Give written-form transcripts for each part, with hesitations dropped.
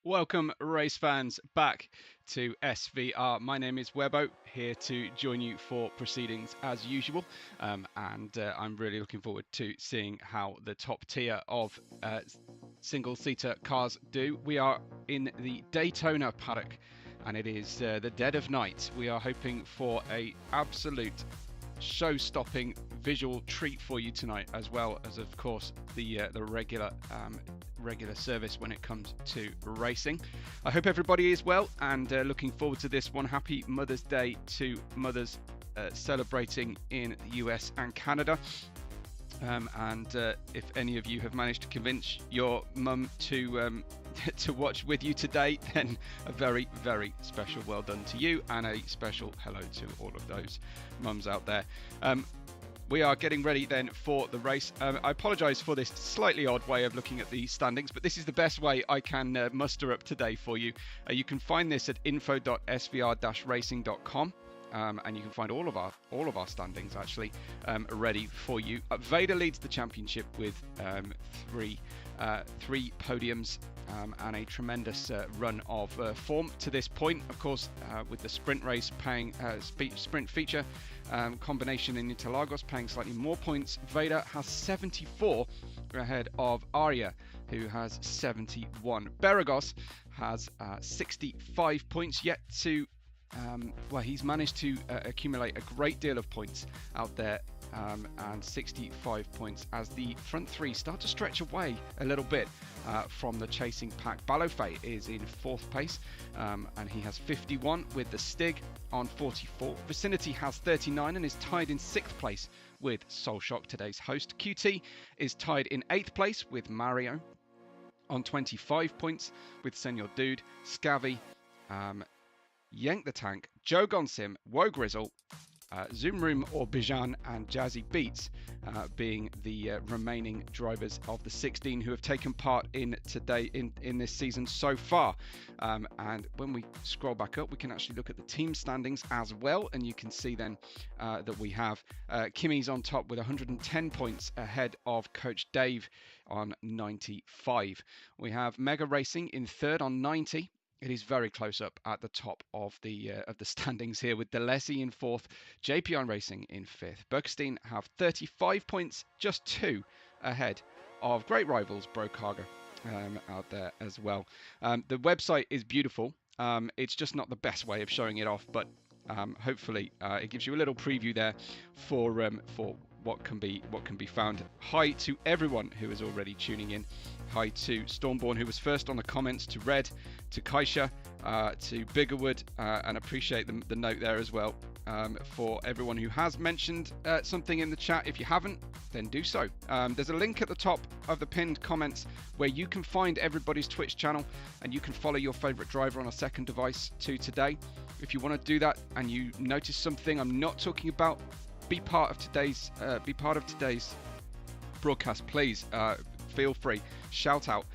Welcome, race fans, back to SVR. My name is Webbo, here to join you for proceedings as usual. And I'm really looking forward to seeing how the top tier of single-seater cars do. We are in the Daytona paddock, and it is the dead of night. We are hoping for a absolute show-stopping visual treat for you tonight, as well as, of course, the regular service when it comes to racing. I hope everybody is well and looking forward to this one. Happy Mother's Day to mothers celebrating in the US and Canada. And if any of you have managed to convince your mum to to watch with you today, then a very, very special well done to you, and a special hello to all of those mums out there. We are getting ready then for the race. I apologise for this slightly odd way of looking at the standings, but this is the best way I can muster up today for you. You can find this at info.svr-racing.com. And you can find all of our standings actually ready for you. Vader leads the championship with three podiums and a tremendous run of form to this point. Of course, with the sprint race paying sprint feature combination in Interlagos paying slightly more points. Vader has 74 ahead of Arya, who has 71. Beregoz has 65 points yet to. Well, he's managed to accumulate a great deal of points out there, and 65 points as the front three start to stretch away a little bit from the chasing pack. Balofay is in fourth place, and he has 51 with the Stig on 44. Vicinity has 39 and is tied in sixth place with Soulshock, today's host. QT is tied in eighth place with Mario on 25 points with Senor Dude, Scavvy, Yank the Tank, Joe Gonsim, Woe Grizzle, Zoomroom or Bijan, and Jazzy Beats being the remaining drivers of the 16 who have taken part in this season so far. And when we scroll back up, we can actually look at the team standings as well, and you can see then that we have Kimmy's on top with 110 points ahead of Coach Dave on 95. We have Mega Racing in third on 90. It is very close up at the top of the standings here, with Delesi in fourth, JPI Racing in fifth. Bergstein have 35 points, just two ahead of great rivals Brokaga out there as well. The website is beautiful. It's just not the best way of showing it off, but hopefully it gives you a little preview there for what can be found. Hi to everyone who is already tuning in. Hi to Stormborn, who was first on the comments, to Red, to Kaisha, to Biggerwood, and appreciate the note there as well. For everyone who has mentioned something in the chat, if you haven't, then do so. There's a link at the top of the pinned comments where you can find everybody's Twitch channel, and you can follow your favorite driver on a second device too today. If you want to do that and you notice something I'm not talking about, be part of today's broadcast, please. Feel free, shout out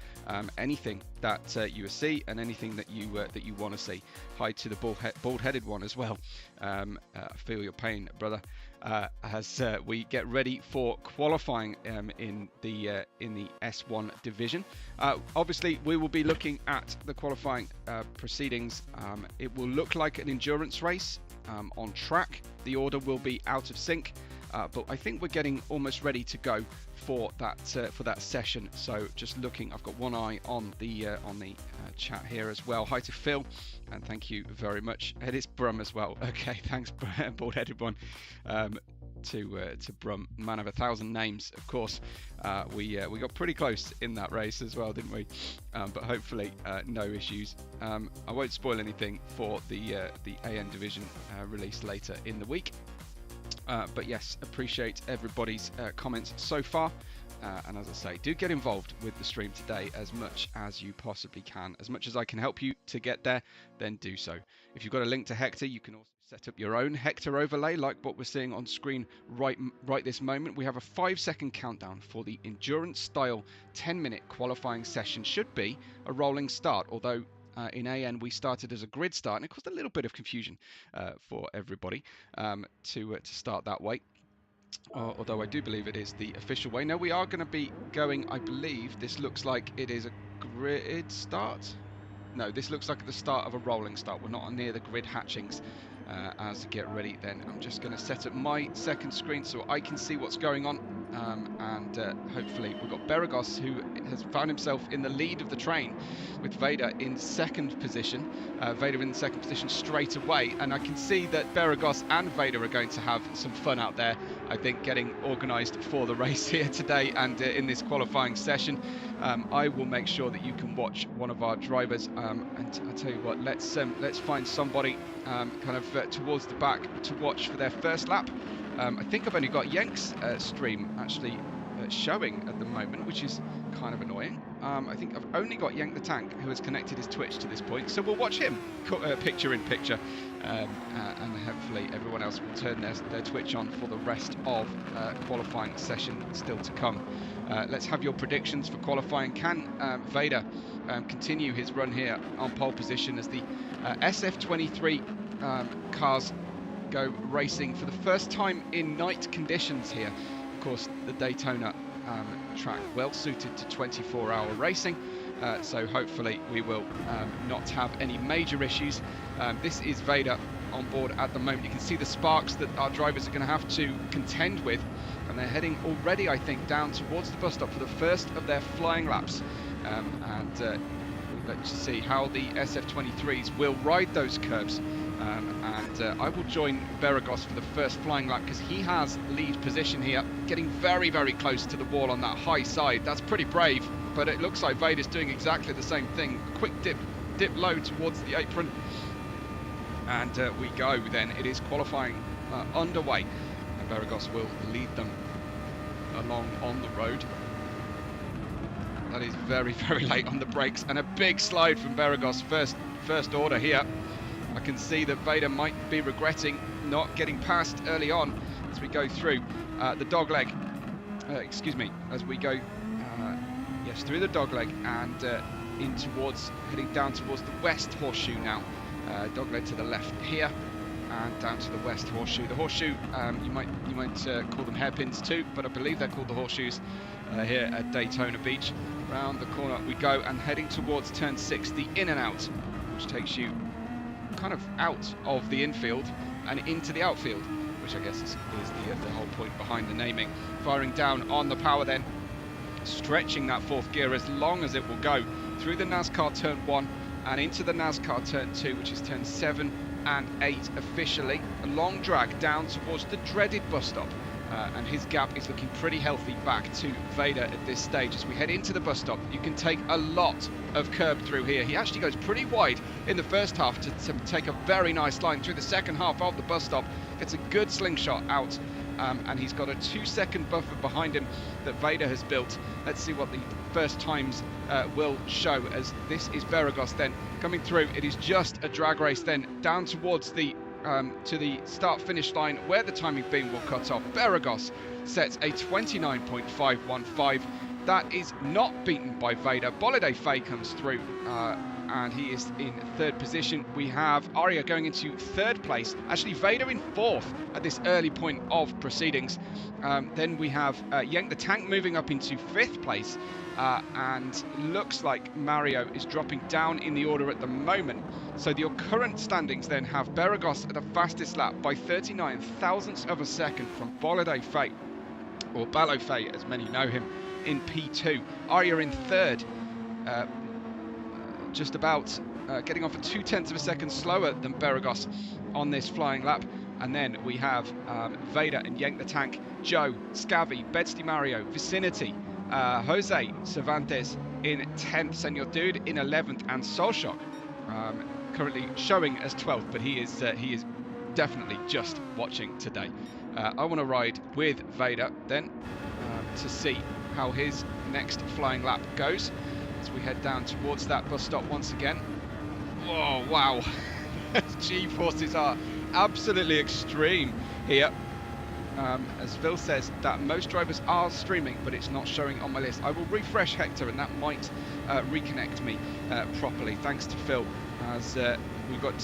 anything that you see and anything that you want to see. Hi to the bald-headed one as well. I feel your pain, brother. As we get ready for qualifying in the S1 division. Obviously, we will be looking at the qualifying proceedings. It will look like an endurance race on track. The order will be out of sync. But I think we're getting almost ready to go for that session. So just looking, I've got one eye on the chat here as well. Hi to Phil, and thank you very much. It is Brum as well. Okay, thanks, bald-headed one. To Brum, man of 1,000 names, of course. We got pretty close in that race as well, didn't we? But hopefully no issues. I won't spoil anything for the AN division release later in the week. But yes, appreciate everybody's comments so far. And as I say, do get involved with the stream today as much as you possibly can. As much as I can help you to get there, then do so. If you've got a link to Hector, you can also set up your own Hector overlay like what we're seeing on screen right this moment. We have a 5-second countdown for the endurance style 10-minute qualifying session. Should be a rolling start, although in AN we started as a grid start, and it caused a little bit of confusion for everybody to start that way. Although I do believe it is the official way. Now we are going to be going, I believe this looks like it is a grid start. No, this looks like the start of a rolling start. We're not near the grid hatchings. As we get ready, then I'm just going to set up my second screen so I can see what's going on. And hopefully we've got Beregoz, who has found himself in the lead of the train, with Vader in second position. Vader in second position straight away, and I can see that Beregoz and Vader are going to have some fun out there, I think, getting organised for the race here today and in this qualifying session. I will make sure that you can watch one of our drivers, and I'll tell you what, let's find somebody kind of towards the back to watch for their first lap. I think I've only got Yank's stream actually showing at the moment, which is kind of annoying. I think I've only got Yank the Tank, who has connected his Twitch to this point, so we'll watch him picture in picture, and hopefully everyone else will turn their Twitch on for the rest of qualifying session still to come. Let's have your predictions for qualifying. Can Vader continue his run here on pole position as the SF23 cars go racing for the first time in night conditions here? Of course, the Daytona track well suited to 24-hour racing, so hopefully we will not have any major issues. This is Vader on board at the moment. You can see the sparks that our drivers are going to have to contend with, and they're heading already, I think, down towards the bus stop for the first of their flying laps. Let's see how the SF23s will ride those curves. I will join Beregoz for the first flying lap because he has lead position here, getting very, very close to the wall on that high side. That's pretty brave, but it looks like Vader's doing exactly the same thing. Quick dip low towards the apron, and we go then. It is qualifying underway, and Beregoz will lead them along on the road. That is very, very late on the brakes, and a big slide from Beregoz, first order here. I can see that Vader might be regretting not getting past early on as we go through the dogleg. As we go through the dogleg and heading down towards the west horseshoe now. Dogleg to the left here and down to the west horseshoe. The horseshoe, you might call them hairpins too, but I believe they're called the horseshoes here at Daytona Beach. Round the corner we go and heading towards turn 6, the in and out, which takes you kind of out of the infield and into the outfield, which I guess is the whole point behind the naming. Firing down on the power then, stretching that fourth gear as long as it will go through the NASCAR turn 1 and into the NASCAR turn 2, which is turn 7 and 8 officially. A long drag down towards the dreaded bus stop, and his gap is looking pretty healthy back to Vader at this stage. As we head into the bus stop, you can take a lot of curb through here. He actually goes pretty wide in the first half to take a very nice line through the second half of the bus stop. Gets a good slingshot out, and he's got a 2-second buffer behind him that Vader has built. Let's see what the first times will show, as this is Beregoz then coming through. It is just a drag race then down towards the to the start-finish line where the timing beam will cut off. Beregoz sets a 29.515. That is not beaten by Vader. Bolide Faye comes through, and he is in third position. We have Arya going into third place. Actually, Vader in fourth at this early point of proceedings. Then we have Yank the Tank moving up into fifth place. And looks like Mario is dropping down in the order at the moment. So your current standings then have Beregoz at the fastest lap by 39 thousandths of a second from Bolide Faye, or Ballo Faye as many know him, in P2. Arya in third, just about getting off at 0.2 of a second slower than Beregoz on this flying lap. And then we have Vader and Yank the Tank, Joe, Scavvy, Bedsty Mario, Vicinity, José Cervantes in 10th, Senor Dude in 11th, and Solshock currently showing as 12th, but he is definitely just watching today. I want to ride with Vader then to see how his next flying lap goes as we head down towards that bus stop once again. Oh wow, G-forces are absolutely extreme here. As Phil says, that most drivers are streaming, but it's not showing on my list. I will refresh Hector, and that might reconnect me properly. Thanks to Phil, as we've got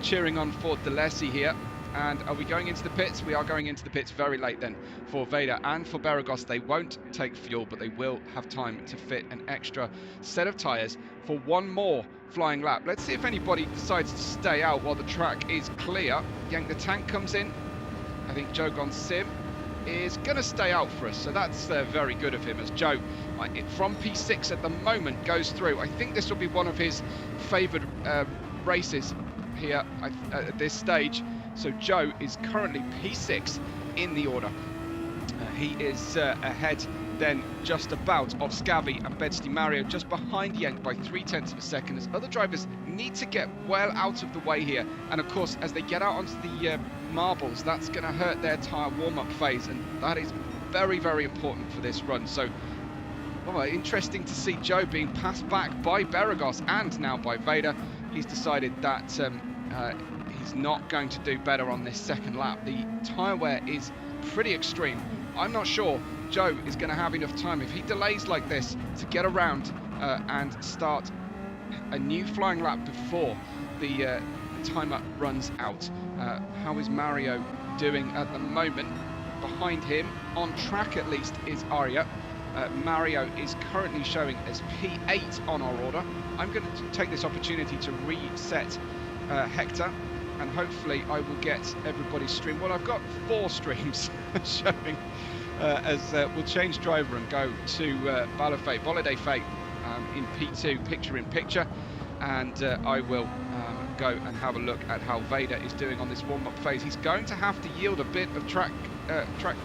cheering on for Delesi here. And are we going into the pits? We are going into the pits very late then for Vader and for Beregoz. They won't take fuel, but they will have time to fit an extra set of tyres for one more flying lap. Let's see if anybody decides to stay out while the track is clear. Yank the Tank comes in. I think Joe Sim is going to stay out for us, so that's very good of him, as Joe from P6 at the moment goes through. I think this will be one of his favoured races here at this stage. So Joe is currently P6 in the order. He is ahead then just about of Scabby and Bedsti Mario, just behind Yank by 0.3 of a second, as other drivers need to get well out of the way here. And of course, as they get out onto the marbles, that's going to hurt their tyre warm-up phase, and that is very, very important for this run. So interesting to see Joe being passed back by Beregoz and now by Vader. He's decided that he's not going to do better on this second lap. The tyre wear is pretty extreme. I'm not sure Joe is going to have enough time, if he delays like this, to get around and start a new flying lap before the timer runs out. How is Mario doing at the moment? Behind him, on track at least, is Arya. Mario is currently showing as P8 on our order. I'm going to take this opportunity to reset Hector, and hopefully I will get everybody's stream. Well, I've got 4 streams showing, as we'll change driver and go to Bolide Fate in P2, picture in picture, and I will go and have a look at how Vader is doing on this warm-up phase. He's going to have to yield a bit of track.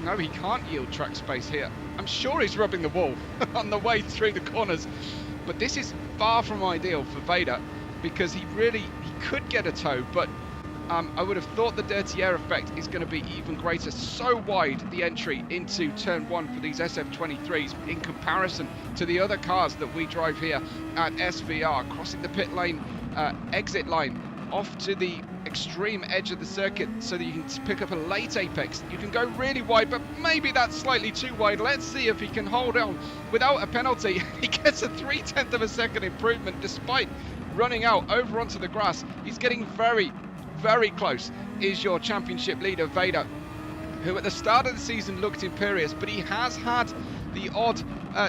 No, he can't yield track space here. I'm sure he's rubbing the wall on the way through the corners, but this is far from ideal for Vader, because he could get a tow, but I would have thought the dirty air effect is going to be even greater. So wide the entry into turn 1 for these SF23s in comparison to the other cars that we drive here at SVR, crossing the pit lane exit line off to the extreme edge of the circuit so that you can pick up a late apex. You can go really wide, but maybe that's slightly too wide. Let's see if he can hold on without a penalty. He gets a 0.3 of a second improvement despite running out over onto the grass. He's getting very, very close. Is your championship leader Vader, who at the start of the season looked imperious, but he has had the odd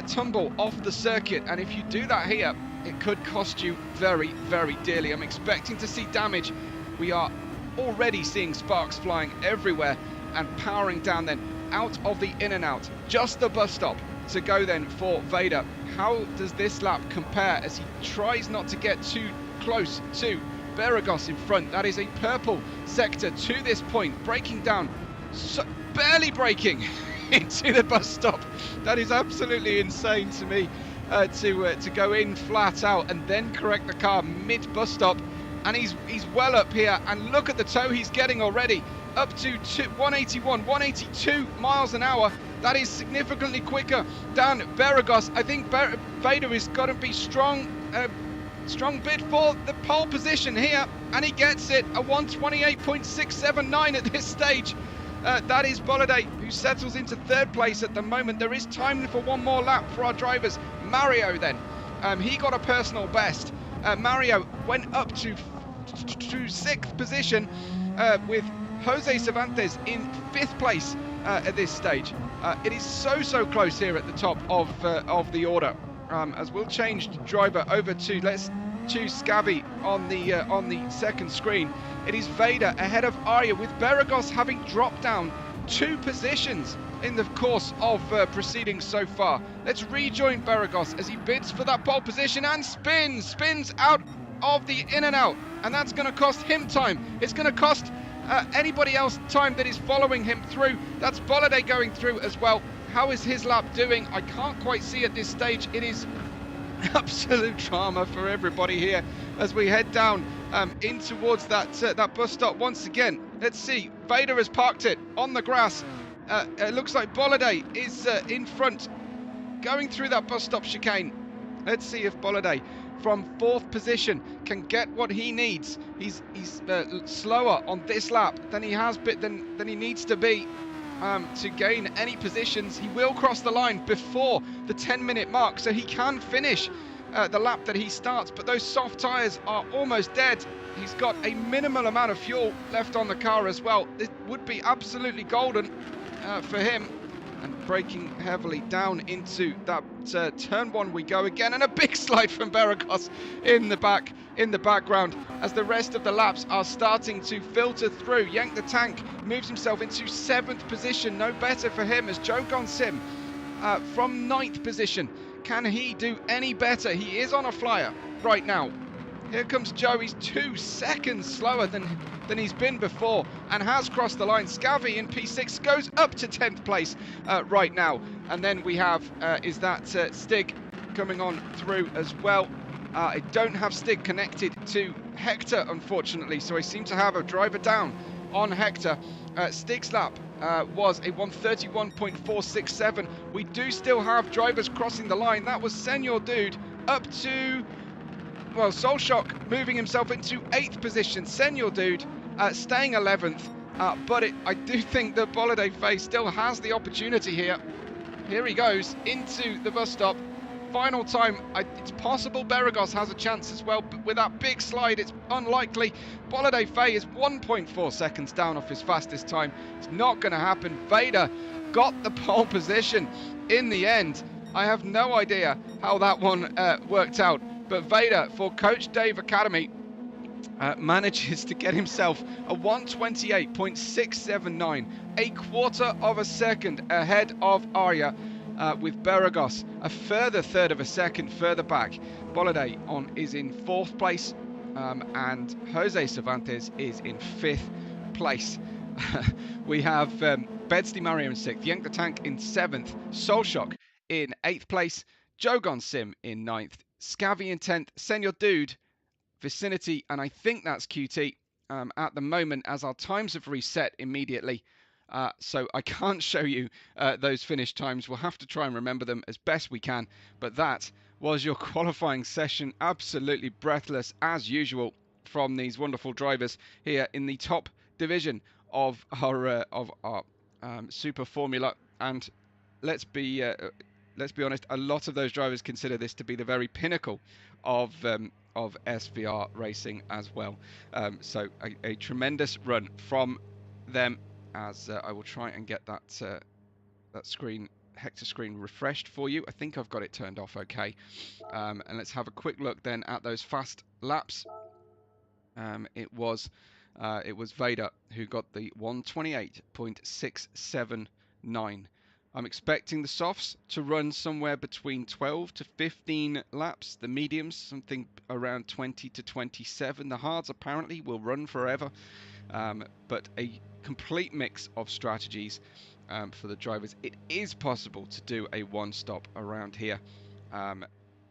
tumble off the circuit, and if you do that here, it could cost you very, very dearly. I'm expecting to see damage. We are already seeing sparks flying everywhere and powering down then out of the in and out. Just the bus stop to go then for Vader. How does this lap compare as he tries not to get too close to Beregoz in front? That is a purple sector to this point, breaking down, barely braking into the bus stop. That is absolutely insane to me, to go in flat out and then correct the car mid bus stop. And he's well up here, and look at the tow he's getting already, up to 181, 182 miles an hour. That is significantly quicker than Beregoz. I think Vader is going to be strong bid for the pole position here, and he gets it, a 128.679 at this stage. That is Bolide, who settles into 3rd place at the moment. There is time for one more lap for our drivers. Mario then, he got a personal best. Mario went up to 6th position with José Cervantes in 5th place at this stage. It is so close here at the top of the order. As we'll change driver over to, let's choose Scabby on the second screen. It is Vader ahead of Arya, with Beregoz having dropped down 2 positions in the course of proceedings so far. Let's rejoin Beregoz as he bids for that pole position and spins out of the in and out, and that's going to cost him time. It's going to cost anybody else time that is following him through. That's Bolide going through as well. How is his lap doing? I can't quite see at this stage. It is absolute drama for everybody here as we head down in towards that bus stop once again. Let's see, Vader has parked it on the grass. It looks like Bolide is in front, going through that bus stop chicane. Let's see if Bolide from 4th position can get what he needs. He's slower on this lap than he has been, than he needs to be to gain any positions. He will cross the line before the 10-minute mark, so he can finish the lap that he starts, but those soft tyres are almost dead. He's got a minimal amount of fuel left on the car as well. This would be absolutely golden for him. And braking heavily down into that turn one we go again, and a big slide from Beregoz in the background as the rest of the laps are starting to filter through. Yank the Tank moves himself into 7th position, no better for him, as Joe Sim from 9th position. Can he do any better? He is on a flyer right now. Here comes Joe. He's 2 seconds slower than he's been before and has crossed the line. Scavi in P6 goes up to 10th place right now. And then we have, Stig coming on through as well. I don't have Stig connected to Hector, unfortunately, so I seem to have a driver down on Hector. Stig's lap was a 131.467. We do still have drivers crossing the line. That was Senor Dude up to... well, Solshock moving himself into 8th position. Senor Dude staying 11th. But I do think that Bolide Faye still has the opportunity here. Here he goes into the bus stop. Final time. It's possible Beregoz has a chance as well, but with that big slide, it's unlikely. Bolide Faye is 1.4 seconds down off his fastest time. It's not going to happen. Vader got the pole position in the end. I have no idea how that one worked out. But Vader, for Coach Dave Academy, manages to get himself a 128.679, a quarter of a second ahead of Arya, with Beregoz a further third of a second further back. Bolide is in 4th place, and José Cervantes is in 5th place. We have Beds Di Mario in 6th, Yank the Tank in 7th, Solshock in 8th place, Joe Sim in 9th, Scavi in 10th, Senor Dude, Vicinity, and I think that's QT at the moment, as our times have reset immediately. So I can't show you those finish times. We'll have to try and remember them as best we can. But that was your qualifying session. Absolutely breathless as usual from these wonderful drivers here in the top division of our Super Formula. And let's be honest, a lot of those drivers consider this to be the very pinnacle of SVR racing as well. So a tremendous run from them, as I will try and get that screen, Hector screen, refreshed for you. I think I've got it turned off okay. And let's have a quick look then at those fast laps. It was Vader who got the 128.679. I'm expecting the softs to run somewhere between 12 to 15 laps. The mediums, something around 20 to 27. The hards apparently will run forever. But a complete mix of strategies for the drivers. It is possible to do a one-stop around here.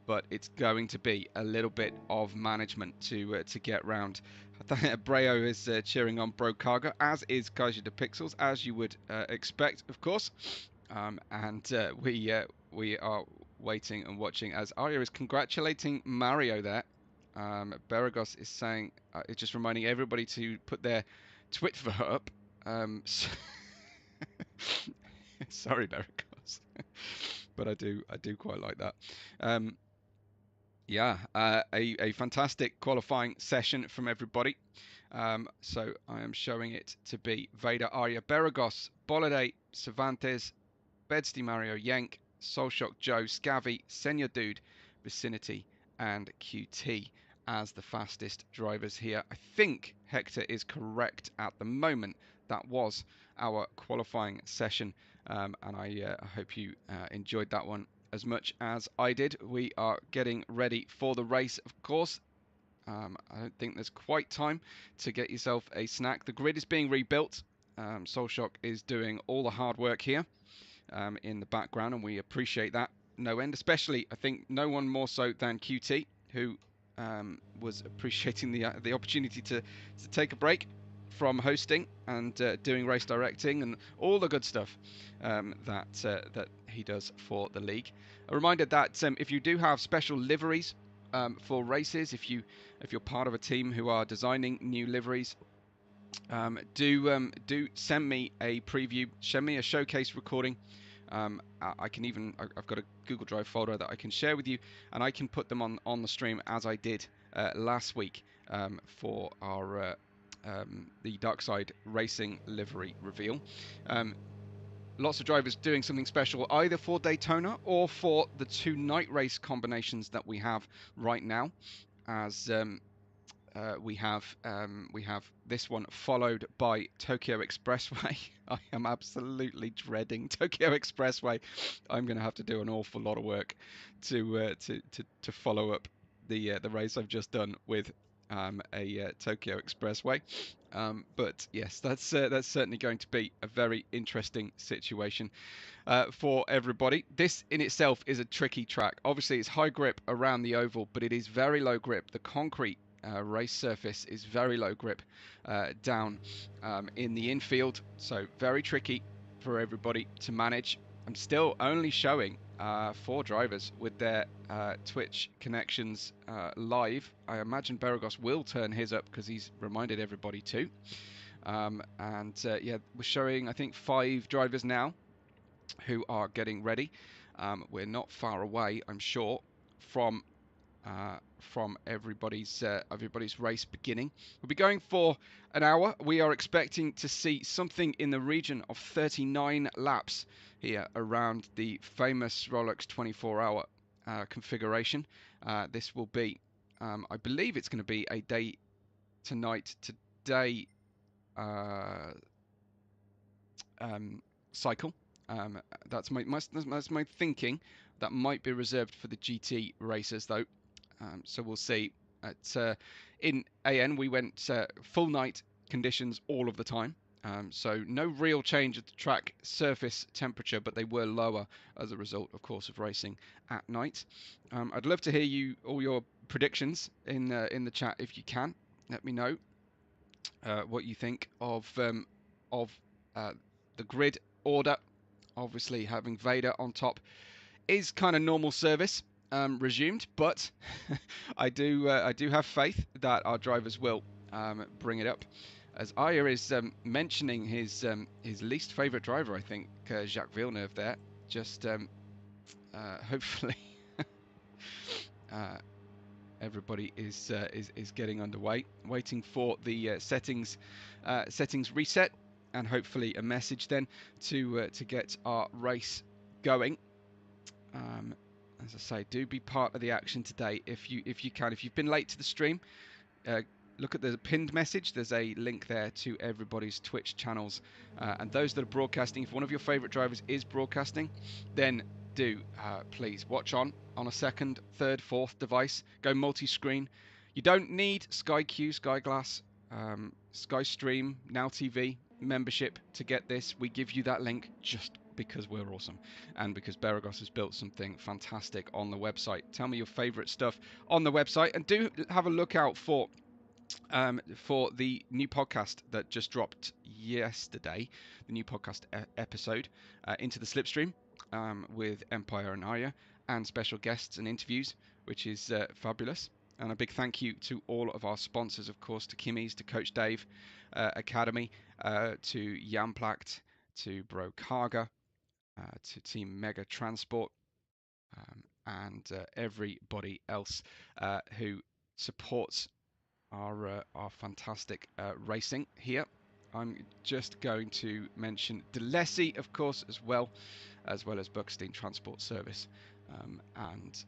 But it's going to be a little bit of management to get round. Breo is cheering on Bro Cargo, as is Kaiser de Pixels, as you would expect, of course. And we are waiting and watching as Arya is congratulating Mario there. Beregoz is saying, it's just reminding everybody to put their Twitter up. Sorry, Beregoz, but I do quite like that. Yeah, a fantastic qualifying session from everybody. So I am showing it to be Vader, Arya, Beregoz, Bolide, Cervantes, Beds Di Mario, Yank, Solshock, Joe, Scavi, Senor Dude, Vicinity, and QT as the fastest drivers here. I think Hector is correct at the moment. That was our qualifying session, and I hope you enjoyed that one as much as I did. We are getting ready for the race, of course. I don't think there's quite time to get yourself a snack. The grid is being rebuilt. Solshock is doing all the hard work here in the background, and we appreciate that no end, especially I think no one more so than QT, who was appreciating the opportunity to take a break from hosting and doing race directing and all the good stuff that he does for the league. A reminder that if you do have special liveries for races, if you're part of a team who are designing new liveries, do send me a preview, send me a showcase recording I can even, I've got a Google Drive folder that I can share with you, and I can put them on the stream as I did last week for our the Dark Side Racing livery reveal. Lots of drivers doing something special either for Daytona or for the 2 night race combinations that we have right now, as we have this one followed by Tokyo Expressway. I am absolutely dreading Tokyo Expressway. I'm going to have to do an awful lot of work to follow up the race I've just done with a Tokyo Expressway. But yes, that's certainly going to be a very interesting situation for everybody. This in itself is a tricky track. Obviously, it's high grip around the oval, but it is very low grip. The concrete race surface is very low grip down in the infield, so very tricky for everybody to manage. I'm still only showing 4 drivers with their Twitch connections live. I imagine Beregoz will turn his up because he's reminded everybody to. Yeah, we're showing, I think, 5 drivers now who are getting ready. We're not far away, I'm sure, from everybody's race beginning. We'll be going for an hour. We are expecting to see something in the region of 39 laps here around the famous Rolex 24-hour configuration. This will be, I believe it's going to be a day to night to day cycle. That's my thinking. That might be reserved for the GT racers though. So we'll see. In AN, we went full night conditions all of the time. So no real change at the track surface temperature, but they were lower as a result, of course, of racing at night. I'd love to hear all your predictions in the chat if you can. Let me know what you think of the grid order. Obviously, having Vader on top is kind of normal service resumed, but I do have faith that our drivers will bring it up. As Aya is mentioning his least favourite driver, I think, Jacques Villeneuve there. Just hopefully everybody is getting underway, waiting for the settings reset, and hopefully a message then to get our race going. As I say, do be part of the action today if you can. If you've been late to the stream, look at the pinned message. There's a link there to everybody's Twitch channels, and those that are broadcasting. If one of your favourite drivers is broadcasting, then do please watch on a second, third, fourth device. Go multi-screen. You don't need Sky Q, Sky Glass, Sky Stream, Now TV membership to get this. We give you that link just because we're awesome and because Beregoz has built something fantastic on the website. Tell me your favorite stuff on the website, and do have a look out for the new podcast that just dropped yesterday, the new podcast episode, Into the Slipstream, with Empire and Arya, and special guests and interviews, which is fabulous. And a big thank you to all of our sponsors, of course, to Kimmy's, to Coach Dave Academy, to Jamplacht, to Bro Carga, to Team Mega Transport, and everybody else who supports our fantastic racing here. I'm just going to mention Delesi, of course, as well as Buckstein Transport Service, and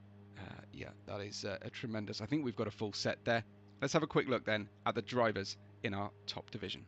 yeah, that is a tremendous. I think we've got a full set there. Let's have a quick look then at the drivers in our top division.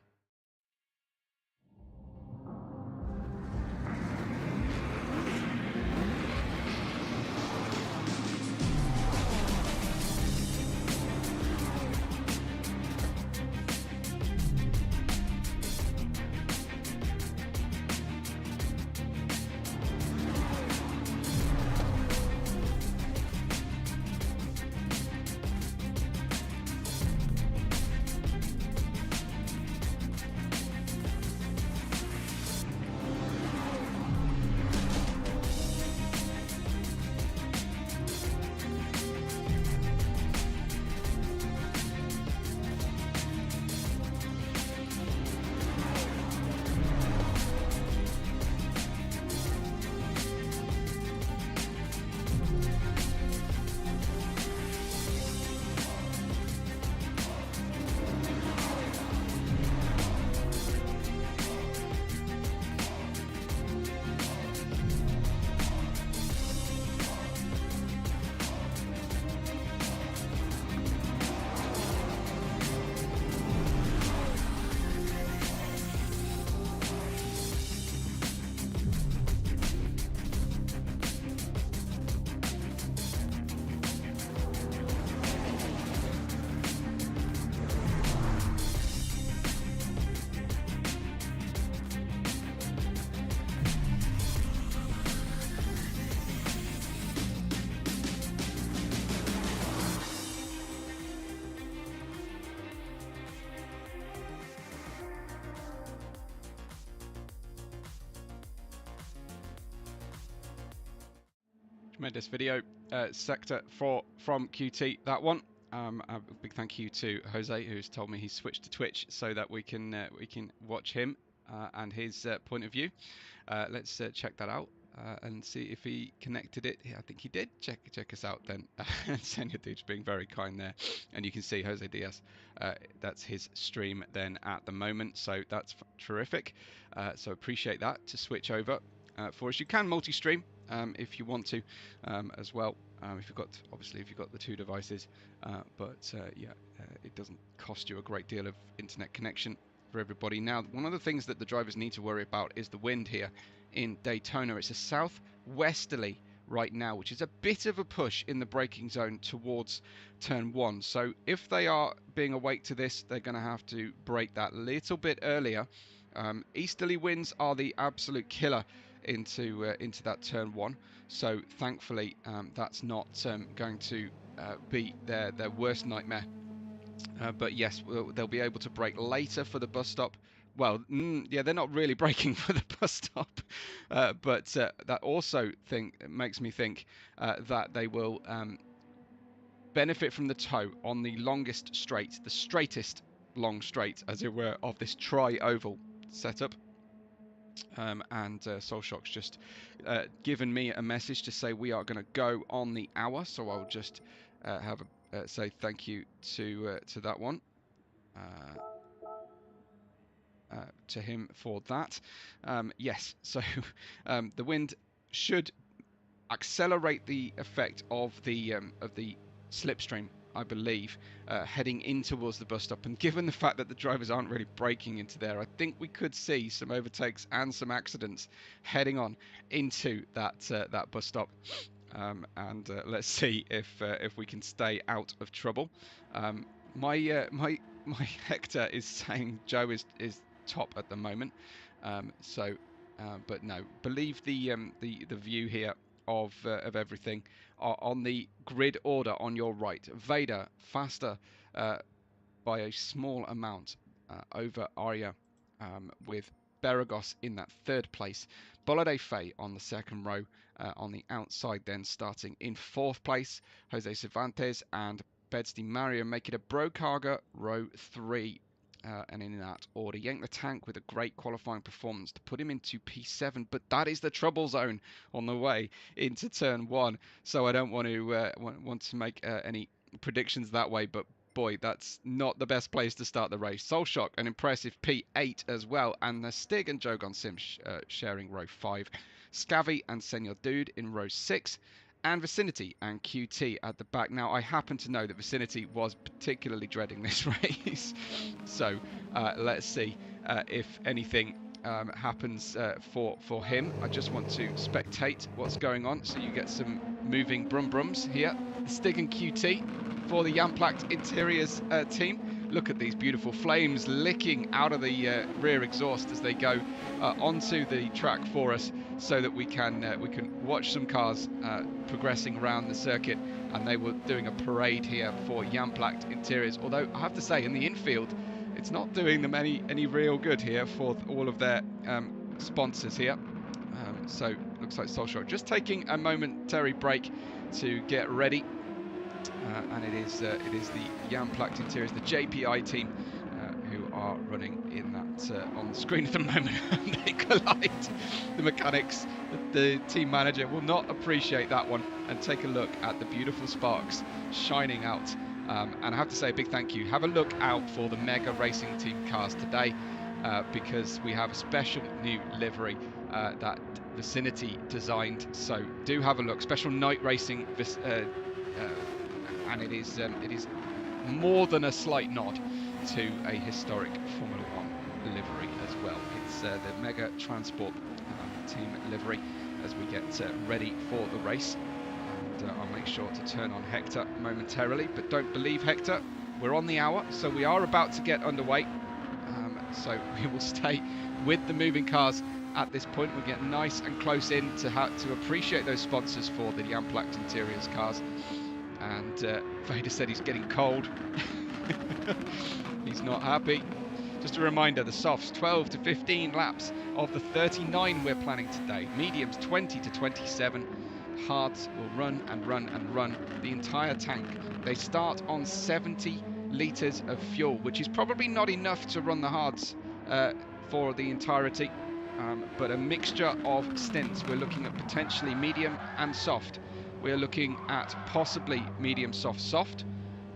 Tremendous video sector from QT, that one. A big thank you to Jose, who's told me he's switched to Twitch so that we can watch him and his point of view. Let's check that out and see if he connected it. Yeah, I think he did. Check us out then. Senior Dude's being very kind there, and you can see Jose Diaz. That's his stream then at the moment, so that's terrific. So appreciate that to switch over for us. You can multi-stream if you want to as well. If you've got the two devices, but it doesn't cost you a great deal of internet connection for everybody. Now, one of the things that the drivers need to worry about is the wind here in Daytona. It's a southwesterly right now, which is a bit of a push in the braking zone towards turn 1. So if they are being awake to this, they're going to have to brake that little bit earlier. Easterly winds are the absolute killer into that turn 1. So thankfully, that's not going to be their worst nightmare. But yes, they'll be able to brake later for the bus stop. Well, yeah, they're not really braking for the bus stop, but that also makes me think that they will benefit from the tow on the longest straight, the straightest long straight, as it were, of this tri-oval setup. And Soulshock's just given me a message to say we are going to go on the hour, so I'll just say thank you to that one, to him for that. Yes, so the wind should accelerate the effect of the slipstream, I believe, heading in towards the bus stop. And given the fact that the drivers aren't really braking into there, I think we could see some overtakes and some accidents heading on into that bus stop. And let's see if we can stay out of trouble. My Hector is saying Joe is top at the moment. But no, believe the view here of everything on the grid order on your right. Vader faster by a small amount over Arya, with Beregoz in that third place. Bolide Faye on the second row on the outside, then starting in fourth place. Jose Cervantes and Bedstein Mario make it a Brokarga row 3. And in that order, Yank the Tank with a great qualifying performance to put him into P7, but that is the trouble zone on the way into turn 1. So I don't want to make any predictions that way, but boy, that's not the best place to start the race. Soulshock, an impressive P8 as well, and the Stig and Jogon Sim sharing row 5. Scavvy and Senior Dude in row 6. And Vicinity and QT at the back. Now, I happen to know that Vicinity was particularly dreading this race. So let's see if anything happens for him. I just want to spectate what's going on, so you get some moving brum-brums here. Stig and QT for the Jamplakt Interiors team. Look at these beautiful flames licking out of the rear exhaust as they go onto the track for us, so that we can watch some cars progressing around the circuit. And they were doing a parade here for Jamplakt Interiors. Although I have to say, in the infield, it's not doing them any real good here for all of their sponsors here. So looks like Soulshock just taking a momentary break to get ready. And it is the Jamplakt Interiors, the JPI team, who are running in that on the screen at the moment. They collide. The mechanics, the team manager will not appreciate that one. And take a look at the beautiful sparks shining out. And I have to say a big thank you. Have a look out for the Mega Racing Team cars today, because we have a special new livery that Vicinity designed. So do have a look. Special night racing. And it is more than a slight nod to a historic Formula 1 livery as well. It's the Mega Transport team livery as we get ready for the race. And I'll make sure to turn on Hector momentarily, but don't believe Hector. We're on the hour, so we are about to get underway. So we will stay with the moving cars at this point. We'll get nice and close in to appreciate those sponsors for the Jamplakt Interiors cars. And Vader said he's getting cold. He's not happy. Just a reminder, the softs 12 to 15 laps of the 39 we're planning today. Mediums 20 to 27. Hards will run and run and run the entire tank. They start on 70 litres of fuel, which is probably not enough to run the hards for the entirety, but a mixture of stints. We're looking at potentially medium and soft. We're looking at possibly medium, soft, soft,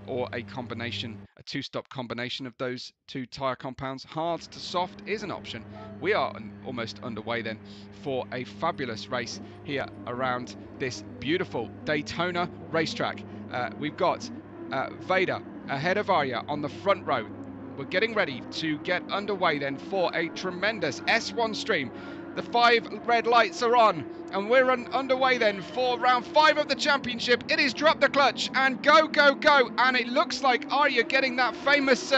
or a combination, a two-stop combination of those two tyre compounds. Hard to soft is an option. We are almost underway then for a fabulous race here around this beautiful Daytona racetrack. We've got Vader ahead of Arya on the front row. We're getting ready to get underway then for a tremendous S1 stream. The 5 red lights are on, and we're underway then for round 5 of the championship. It is drop the clutch and go, go, go, and it looks like Arya getting that famous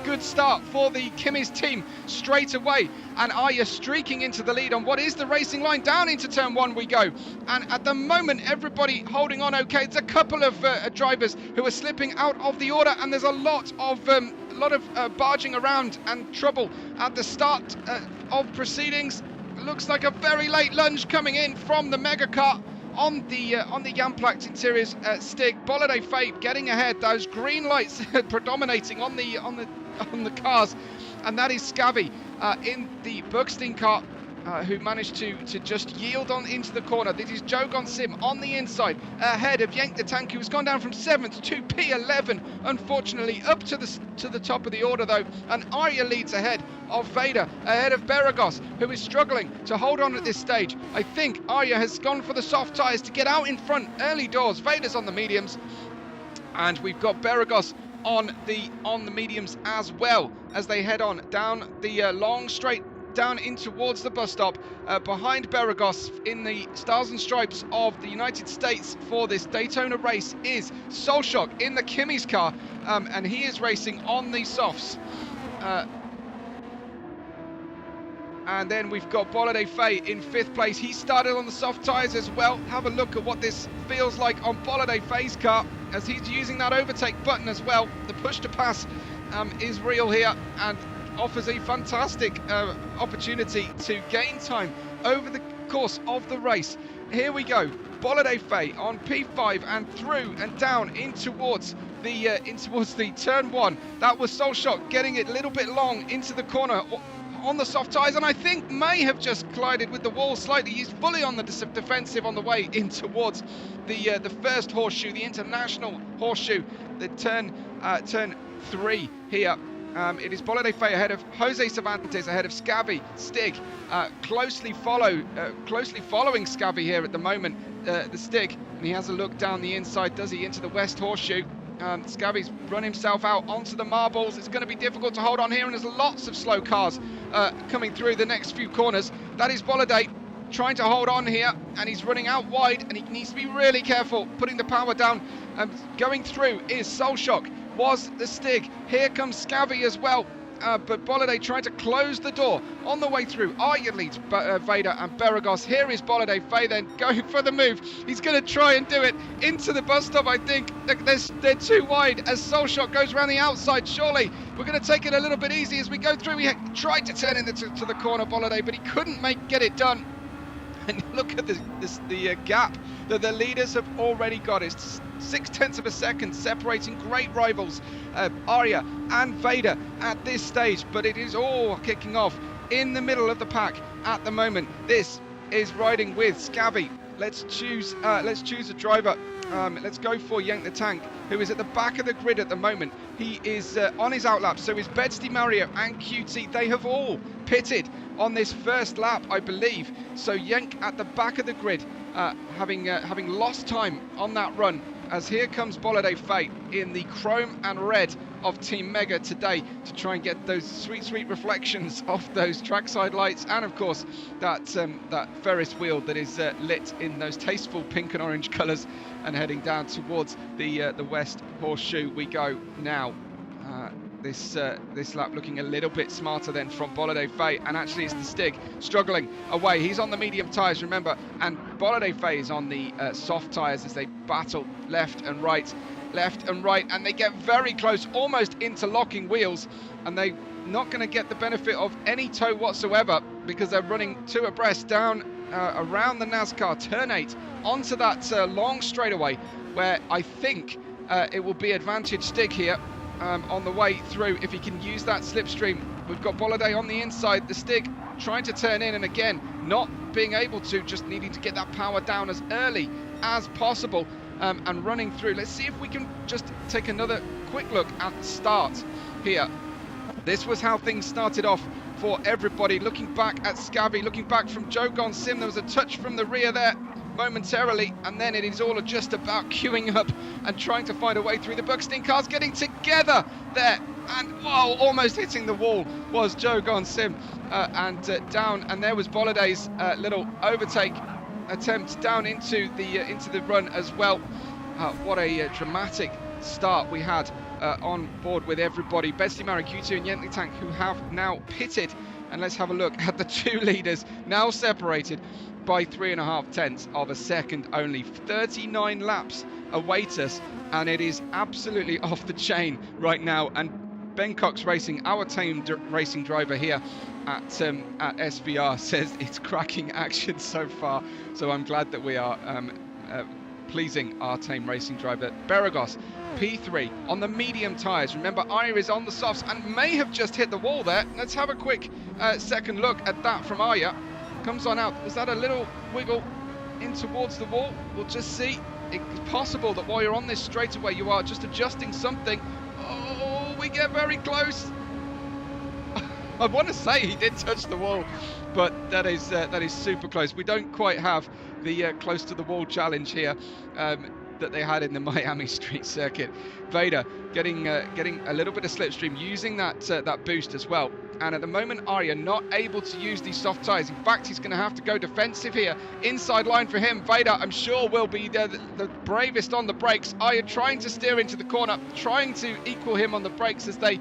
good start for the Kimmy's team straight away, and Arya streaking into the lead on what is the racing line. Down into turn 1 we go, and at the moment everybody holding on okay. There's a couple of drivers who are slipping out of the order, and there's a lot of barging around and trouble at the start of proceedings. Looks like a very late lunge coming in from the mega car on the Jamplax Interiors stick. Boliday Fate getting ahead. Those green lights predominating on the cars, and that is Scavy in the Buxton car, who managed to just yield on into the corner. This is Jogon Sim on the inside ahead of Yank the Tank, who's gone down from 7th to P11, unfortunately up to the top of the order though, and Arya leads ahead of Vader, ahead of Beregoz, who is struggling to hold on at this stage. I think Arya has gone for the soft tyres to get out in front early doors. Vader's on the mediums, and we've got Beregoz on the mediums as well as they head on down the long straight down in towards the bus stop. Behind Beregoz in the Stars and Stripes of the United States for this Daytona race is Solshock in the Kimmy's car, and he is racing on the softs. And then we've got Boliday Faye in 5th place. He started on the soft tyres as well. Have a look at what this feels like on Boliday Faye's car as he's using that overtake button as well. The push to pass is real here and offers a fantastic opportunity to gain time over the course of the race. Here we go. Boliday Faye on P5 and through and down in towards the turn 1. That was Solshock getting it a little bit long into the corner on the soft tyres, and I think may have just collided with the wall slightly. He's fully on the defensive on the way in towards the first horseshoe, the international horseshoe, the turn 3 here. It is Boliday Faye ahead of José Cervantes, ahead of Scavy, Stig, closely following Scavy here at the moment, the Stig, and he has a look down the inside, does he, into the west horseshoe. Scavy's run himself out onto the marbles. It's going to be difficult to hold on here, and there's lots of slow cars coming through the next few corners. That is Boliday trying to hold on here, and he's running out wide, and he needs to be really careful putting the power down. Going through is Solshock, was the Stig. Here comes Scavy as well, but Boliday trying to close the door on the way through. Arya leads Vader and Beregoz. Here is Boliday Faye then going for the move. He's going to try and do it into the bus stop, I think. They're too wide as Solshock goes around the outside. Surely we're going to take it a little bit easy as we go through. He tried to turn into the corner, Boliday, but he couldn't get it done. And look at the gap that the leaders have already got. It's 0.6 of a second separating great rivals, Arya and Vader at this stage, but it is all kicking off in the middle of the pack at the moment. This is riding with Scavy. Let's choose a driver. Let's go for Yank the Tank, who is at the back of the grid at the moment. He is on his outlap, so is Betsy Mario and QT. They have all pitted on this first lap, I believe. So Yank at the back of the grid, having lost time on that run, as here comes Boliday Faye in the chrome and red of Team Mega today to try and get those sweet reflections of those trackside lights, and of course that Ferris wheel that is lit in those tasteful pink and orange colours, and heading down towards the west horseshoe we go now. This lap looking a little bit smarter than from Boliday Faye, and actually it's the Stig struggling away. He's on the medium tyres, remember, and Boliday Faye is on the soft tyres as they battle left and right, and they get very close, almost interlocking wheels, and they're not going to get the benefit of any tow whatsoever because they're running two abreast down around the NASCAR turn 8 onto that long straightaway, where I think it will be advantage Stig here on the way through if he can use that slipstream. We've got Bolliday on the inside, the Stig trying to turn in, and again not being able to, just needing to get that power down as early as possible and running through. Let's see if we can just take another quick look at the start here. This was how things started off for everybody. Looking back at Scabby, looking back from Jogon Sim, there was a touch from the rear there momentarily, and then it is all just about queuing up and trying to find a way through. The Buxton cars getting together there, and whoa, almost hitting the wall was Jogon Sim and down, and there was Bolliday's little overtake attempt down into the run as well. What a dramatic start we had on board with everybody. Bestie Mara, Q2 and Yentley Tank, who have now pitted, and let's have a look at the two leaders now separated by 3.5 tenths of a second only. 39 laps await us, and it is absolutely off the chain right now. And Ben Cox Racing, our team racing driver here at SVR, says it's cracking action so far. So I'm glad that we are pleasing our team racing driver. Beregoz, P3 on the medium tyres. Remember, Arya is on the softs and may have just hit the wall there. Let's have a quick second look at that from Arya. Comes on out. Was that a little wiggle in towards the wall? We'll just see. It's possible that while you're on this straightaway, you are just adjusting something. Oh, we get very close. I want to say he did touch the wall, but that is super close. We don't quite have the close to the wall challenge here that they had in the Miami Street Circuit. Vader getting a little bit of slipstream, using that boost as well. And at the moment, Arya not able to use these soft tyres. In fact, he's going to have to go defensive here. Inside line for him. Vader, I'm sure, will be the bravest on the brakes. Arya trying to steer into the corner, trying to equal him on the brakes as they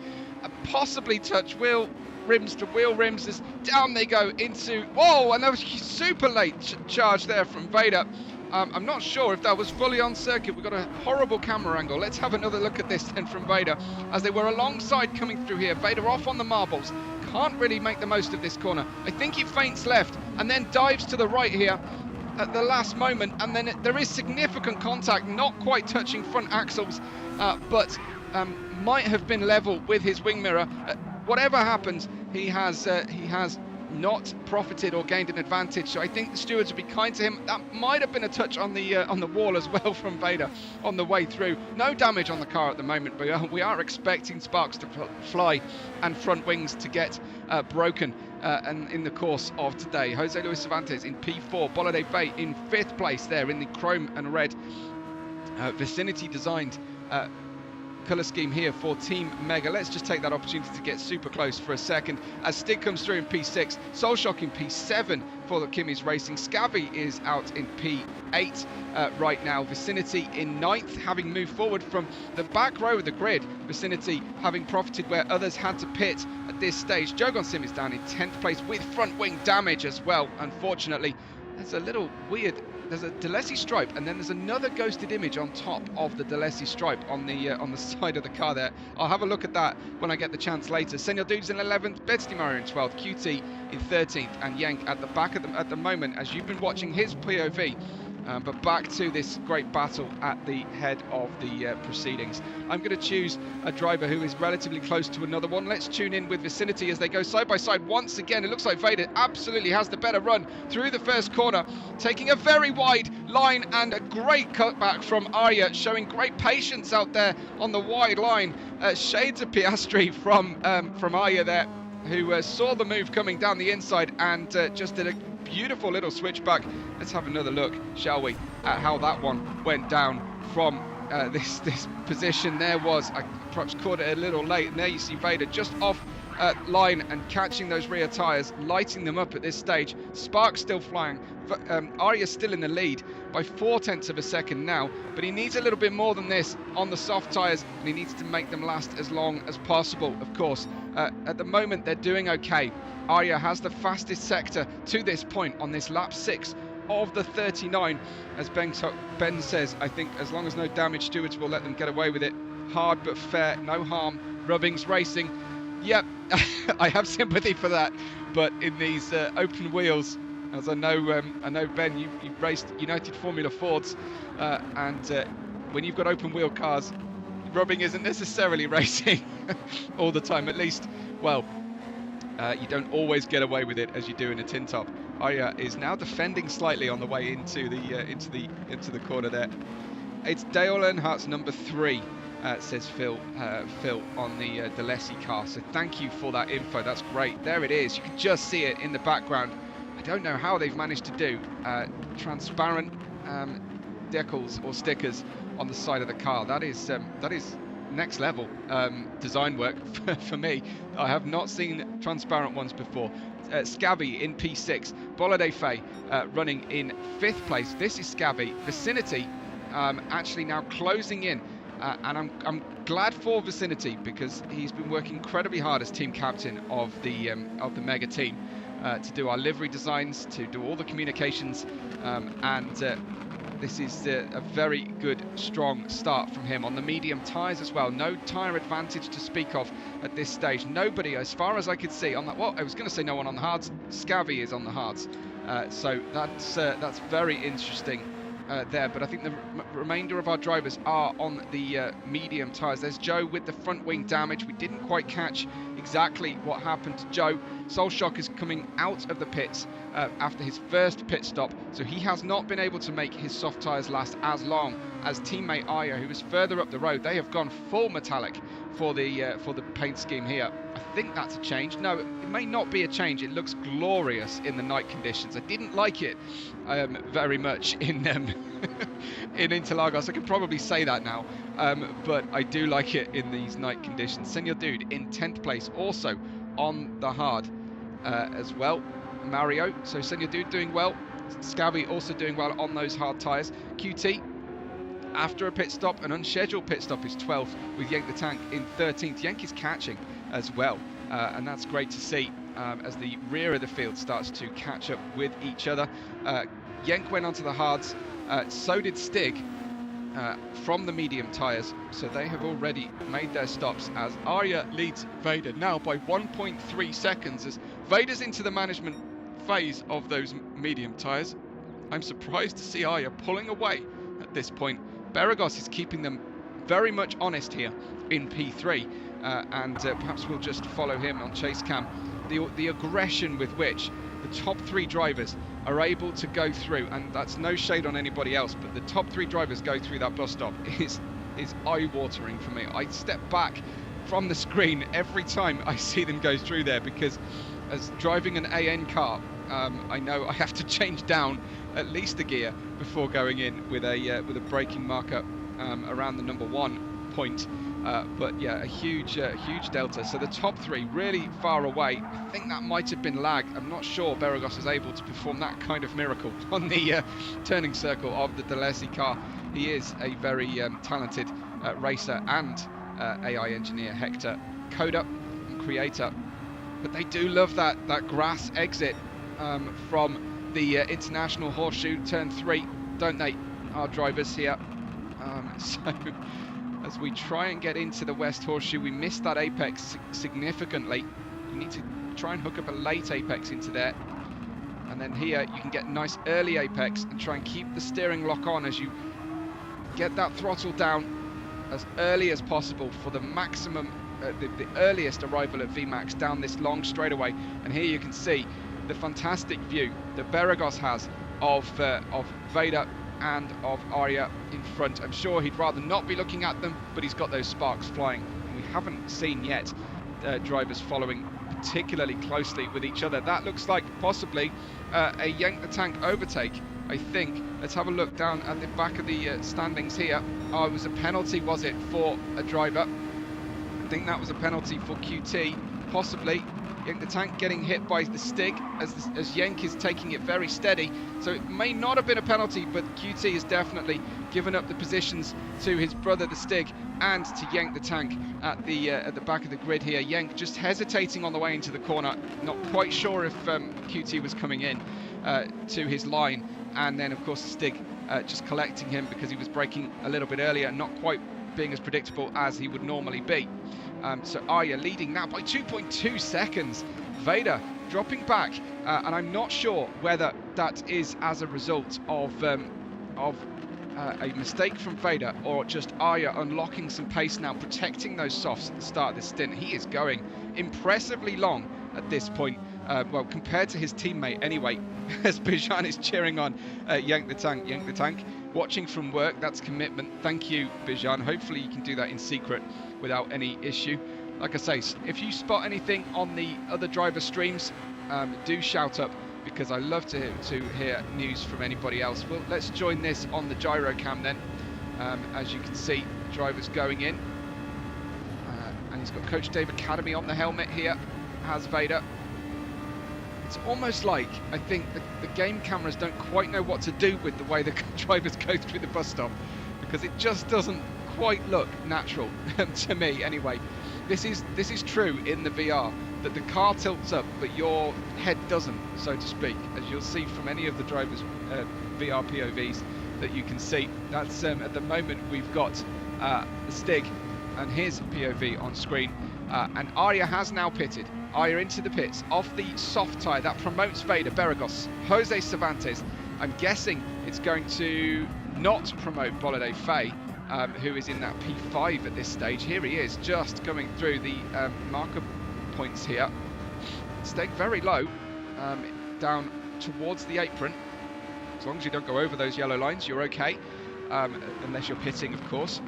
possibly touch wheel rims to wheel rims. As down they go into, whoa, and that was super late charge there from Vader. I'm not sure if that was fully on circuit. We've got a horrible camera angle. Let's have another look at this then from Vader as they were alongside coming through here. Vader off on the marbles. Can't really make the most of this corner. I think he feints left and then dives to the right here at the last moment. And then there is significant contact, not quite touching front axles, but might have been level with his wing mirror. Whatever happens, he has not profited or gained an advantage, so I think the stewards will be kind to him. That might have been a touch on the wall as well from Vader on the way through. No damage on the car at the moment, but we are expecting sparks to fly and front wings to get broken and in the course of today. José Luis Cervantes in P4, Bolliday Faye in 5th place there in the chrome and red vicinity designed colour scheme here for Team Mega. Let's just take that opportunity to get super close for a second as Stig comes through in P6, Soulshock in P7 for the Kimmy's Racing. Scabby is out in P8 right now. Vicinity in 9th, having moved forward from the back row of the grid. Vicinity having profited where others had to pit at this stage. Jogon Sim is down in 10th place with front wing damage as well, unfortunately. That's a little weird. There's a Delesi stripe, and then there's another ghosted image on top of the Delesi stripe on the side of the car there. I'll have a look at that when I get the chance later. Senor Dudes in 11th, Bedsty Murray in 12th, QT in 13th, and Yank at the back of them at the moment, as you've been watching his POV. But back to this great battle at the head of the proceedings. I'm going to choose a driver who is relatively close to another one. Let's tune in with Vicinity as they go side by side once again. It looks like Vader absolutely has the better run through the first corner, taking a very wide line and a great cutback from Arya, showing great patience out there on the wide line. Shades of Piastri from Arya there, who saw the move coming down the inside and just did a beautiful little switchback. Let's have another look, shall we, at how that one went down from this position. There was, I perhaps caught it a little late, and there you see Vader just off line and catching those rear tyres, lighting them up at this stage. Sparks still flying. Arya's still in the lead by 0.4 of a second now, but he needs a little bit more than this on the soft tyres, and he needs to make them last as long as possible, of course. At the moment, they're doing okay. Arya has the fastest sector to this point on this lap 6 of the 39. As Ben says, I think as long as no damage, stewards will let them get away with it. Hard but fair, no harm. Rubbings Racing. Yep, I have sympathy for that. But in these open wheels, As I know Ben, you've raced United Formula Fords, and when you've got open wheel cars, rubbing isn't necessarily racing all the time. At least, well, you don't always get away with it as you do in a tin top. Arya is now defending slightly on the way into the corner there. It's Dale Earnhardt's number 3, says Phil on the Delesi car. So thank you for that info. That's great. There it is. You can just see it in the background. I don't know how they've managed to do transparent decals or stickers on the side of the car. That is next level design work for me. I have not seen transparent ones before. Scabby in P6, Bolide Fay running in 5th place. This is Scabby. Vicinity actually now closing in, and I'm glad for Vicinity because he's been working incredibly hard as team captain of the mega team to do our livery designs, to do all the communications, and this is a very good, strong start from him on the medium tyres as well. No tyre advantage to speak of at this stage. Nobody, as far as I could see, on that. Well, I was going to say no one on the hards. Scabby is on the hards, so that's very interesting there. But I think the remainder of our drivers are on the medium tyres. There's Joe with the front wing damage. We didn't quite catch exactly what happened to Joe. Solshock is coming out of the pits after his first pit stop, so he has not been able to make his soft tyres last as long as teammate Aya, who is further up the road. They have gone full metallic for the paint scheme here. I think that's a change. No, it may not be a change. It looks glorious in the night conditions. I didn't like it very much in in Interlagos. I could probably say that now, but I do like it in these night conditions. Senior Dude in 10th place, also on the hard as well. Mario, so Senior Dude doing well. Scabby also doing well on those hard tyres. QT, after a pit stop, an unscheduled pit stop, is 12th with Yank the Tank in 13th. Yank is catching as well, and that's great to see as the rear of the field starts to catch up with each other. Yank went onto the hards, so did Stig from the medium tyres, so they have already made their stops as Arya leads Vader now by 1.3 seconds as Vader's into the management phase of those medium tyres. I'm surprised to see Arya pulling away at this point. Beregoz is keeping them very much honest here in P3, and perhaps we'll just follow him on chase cam. The aggression with which the top 3 drivers are able to go through, and that's no shade on anybody else, but the top 3 drivers go through that bus stop is eye-watering for me. I step back from the screen every time I see them go through there, because as driving an AN car, I know I have to change down at least a gear before going in with a braking marker around the number 1 point. But yeah, a huge delta. So the top 3 really far away. I think that might have been lag. I'm not sure Beregoz is able to perform that kind of miracle on the turning circle of the Delesi car. He is a very talented racer and AI engineer, Hector, coder and creator. But they do love that grass exit from the International Horseshoe, turn 3, don't they, our drivers here? So as we try and get into the West Horseshoe, we missed that apex significantly. You need to try and hook up a late apex into there, and then here you can get nice early apex and try and keep the steering lock on as you get that throttle down as early as possible for the maximum, the earliest arrival at VMAX down this long straightaway. And here you can see the fantastic view that Beregoz has of Vader and of Arya in front. I'm sure he'd rather not be looking at them, but he's got those sparks flying. We haven't seen yet drivers following particularly closely with each other. That looks like possibly a Yank the Tank overtake, I think. Let's have a look down at the back of the standings here. Oh, it was a penalty, was it, for a driver? I think that was a penalty for QT, possibly. Yank the Tank getting hit by the Stig as Yank is taking it very steady. So it may not have been a penalty, but QT has definitely given up the positions to his brother the Stig and to Yank the Tank at the back of the grid here. Yank just hesitating on the way into the corner, not quite sure if QT was coming in to his line, and then of course Stig just collecting him because he was braking a little bit earlier, not quite being as predictable as he would normally be. So Arya leading now by 2.2 seconds. Vader dropping back, and I'm not sure whether that is as a result of a mistake from Vader or just Arya unlocking some pace now, protecting those softs at the start of this stint. He is going impressively long at this point, well, compared to his teammate anyway, as Bijan is cheering on Yank the Tank. Watching from work, that's commitment. Thank you, Bijan. Hopefully you can do that in secret without any issue. Like I say, if you spot anything on the other driver streams, do shout up, because I love to hear news from anybody else. Well, let's join this on the gyro cam then. As you can see, drivers going in. And he's got Coach Dave Academy on the helmet here, has Vader. It's almost like, I think, the game cameras don't quite know what to do with the way the drivers go through the bus stop, because it just doesn't quite look natural to me anyway. This is true in the VR, that the car tilts up but your head doesn't, so to speak, as you'll see from any of the drivers' VR POVs that you can see. That's at the moment we've got Stig and his POV on screen, and Arya has now pitted. Arya into the pits off the soft tyre that promotes Vader. Beregoz, José Cervantes. I'm guessing it's going to not promote Bolide Faye, who is in that P5 at this stage. Here he is, just coming through the marker points here, staying very low, down towards the apron. As long as you don't go over those yellow lines, you're okay, unless you're pitting, of course.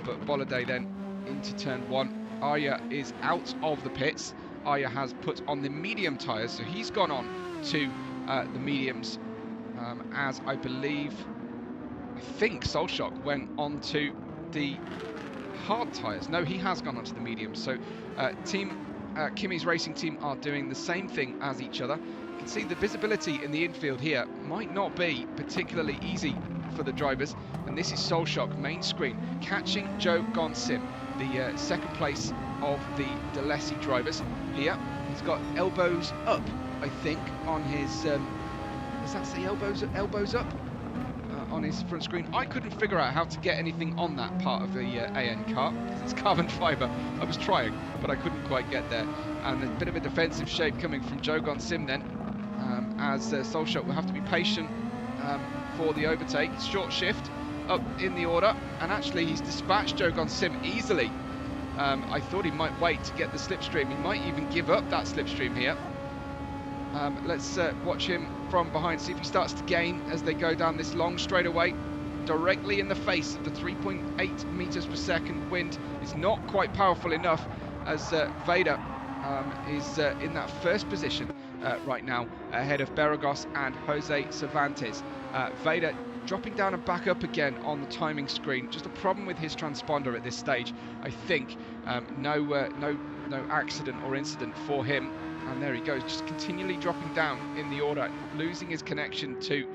But Bolide then into turn 1. Arya is out of the pits. Arya has put on the medium tyres, so he's gone on to the mediums, as I think Solshock went on to the hard tyres. No, he has gone on to the mediums. So Kimi's racing team are doing the same thing as each other. You can see the visibility in the infield here might not be particularly easy for the drivers, and this is Solshock main screen catching Joe Gonsim, the second place of the Delesi drivers here. He's got elbows up, I think, on his does that say elbows up on his front screen? I couldn't figure out how to get anything on that part of the AN car, because it's carbon fiber. I was trying, but I couldn't quite get there. And a bit of a defensive shape coming from Joe Gonsim then, as Solshock will have to be patient for the overtake. Short shift up in the order, and actually he's dispatched Joe Gonsim easily. I thought he might wait to get the slipstream. He might even give up that slipstream here. Let's watch him from behind, see if he starts to gain as they go down this long straightaway, directly in the face of the 3.8 meters per second wind. It's not quite powerful enough, as Vader is in that first position right now, ahead of Beregoz and José Cervantes. Vader dropping down and back up again on the timing screen. Just a problem with his transponder at this stage, I think. No accident or incident for him. And there he goes, just continually dropping down in the order, losing his connection to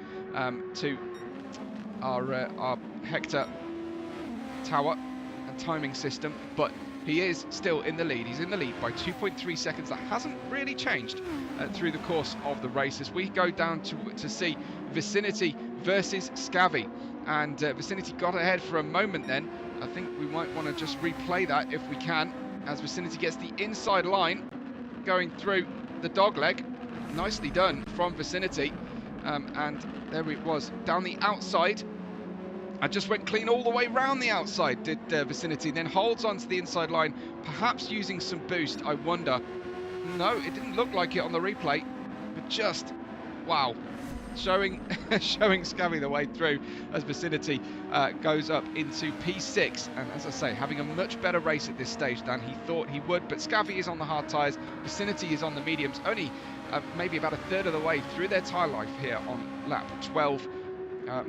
our Hector tower and timing system. But he is still in the lead. He's in the lead by 2.3 seconds. That hasn't really changed through the course of the race, as we go down to see Vicinity versus Scavi. And Vicinity got ahead for a moment then. I think we might want to just replay that if we can, as Vicinity gets the inside line going through the dogleg. Nicely done from Vicinity. And there it was, down the outside. I just went clean all the way round the outside, did Vicinity, then holds onto the inside line, perhaps using some boost, I wonder. No, it didn't look like it on the replay, but just, wow. Showing Scavi the way through as Vicinity goes up into P6, and as I say, having a much better race at this stage than he thought he would. But Scavi is on the hard tyres, Vicinity is on the mediums, only maybe about a third of the way through their tyre life here on lap 12.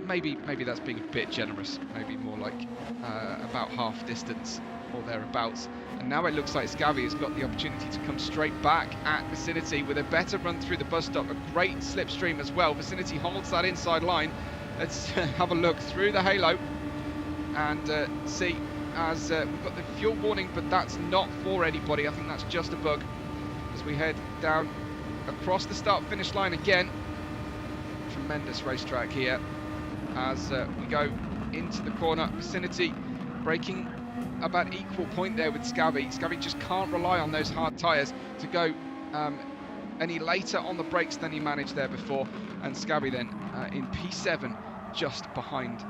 Maybe that's being a bit generous, maybe more like about half distance or thereabouts. And now it looks like Scavi has got the opportunity to come straight back at Vicinity with a better run through the bus stop, a great slipstream as well. Vicinity holds that inside line. Let's have a look through the halo and see, as we've got the fuel warning, but that's not for anybody. I think that's just a bug as we head down across the start-finish line again. Tremendous racetrack here as we go into the corner. Vicinity braking about equal point there with Scavi. Scavi just can't rely on those hard tyres to go any later on the brakes than he managed there before, and Scabby then in P7 just behind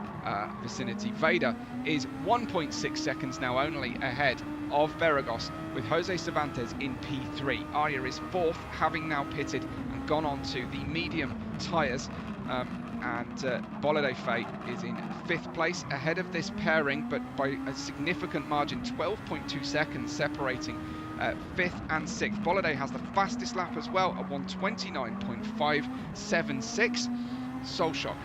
Vicinity. Vader is 1.6 seconds now only ahead of Beregoz, with José Cervantes in P3. Arya is 4th, having now pitted and gone on to the medium tyres. And Bolide Fate is in 5th place, ahead of this pairing, but by a significant margin, 12.2 seconds separating 5th and 6th. Bolide has the fastest lap as well at 1:29.576. Soulshock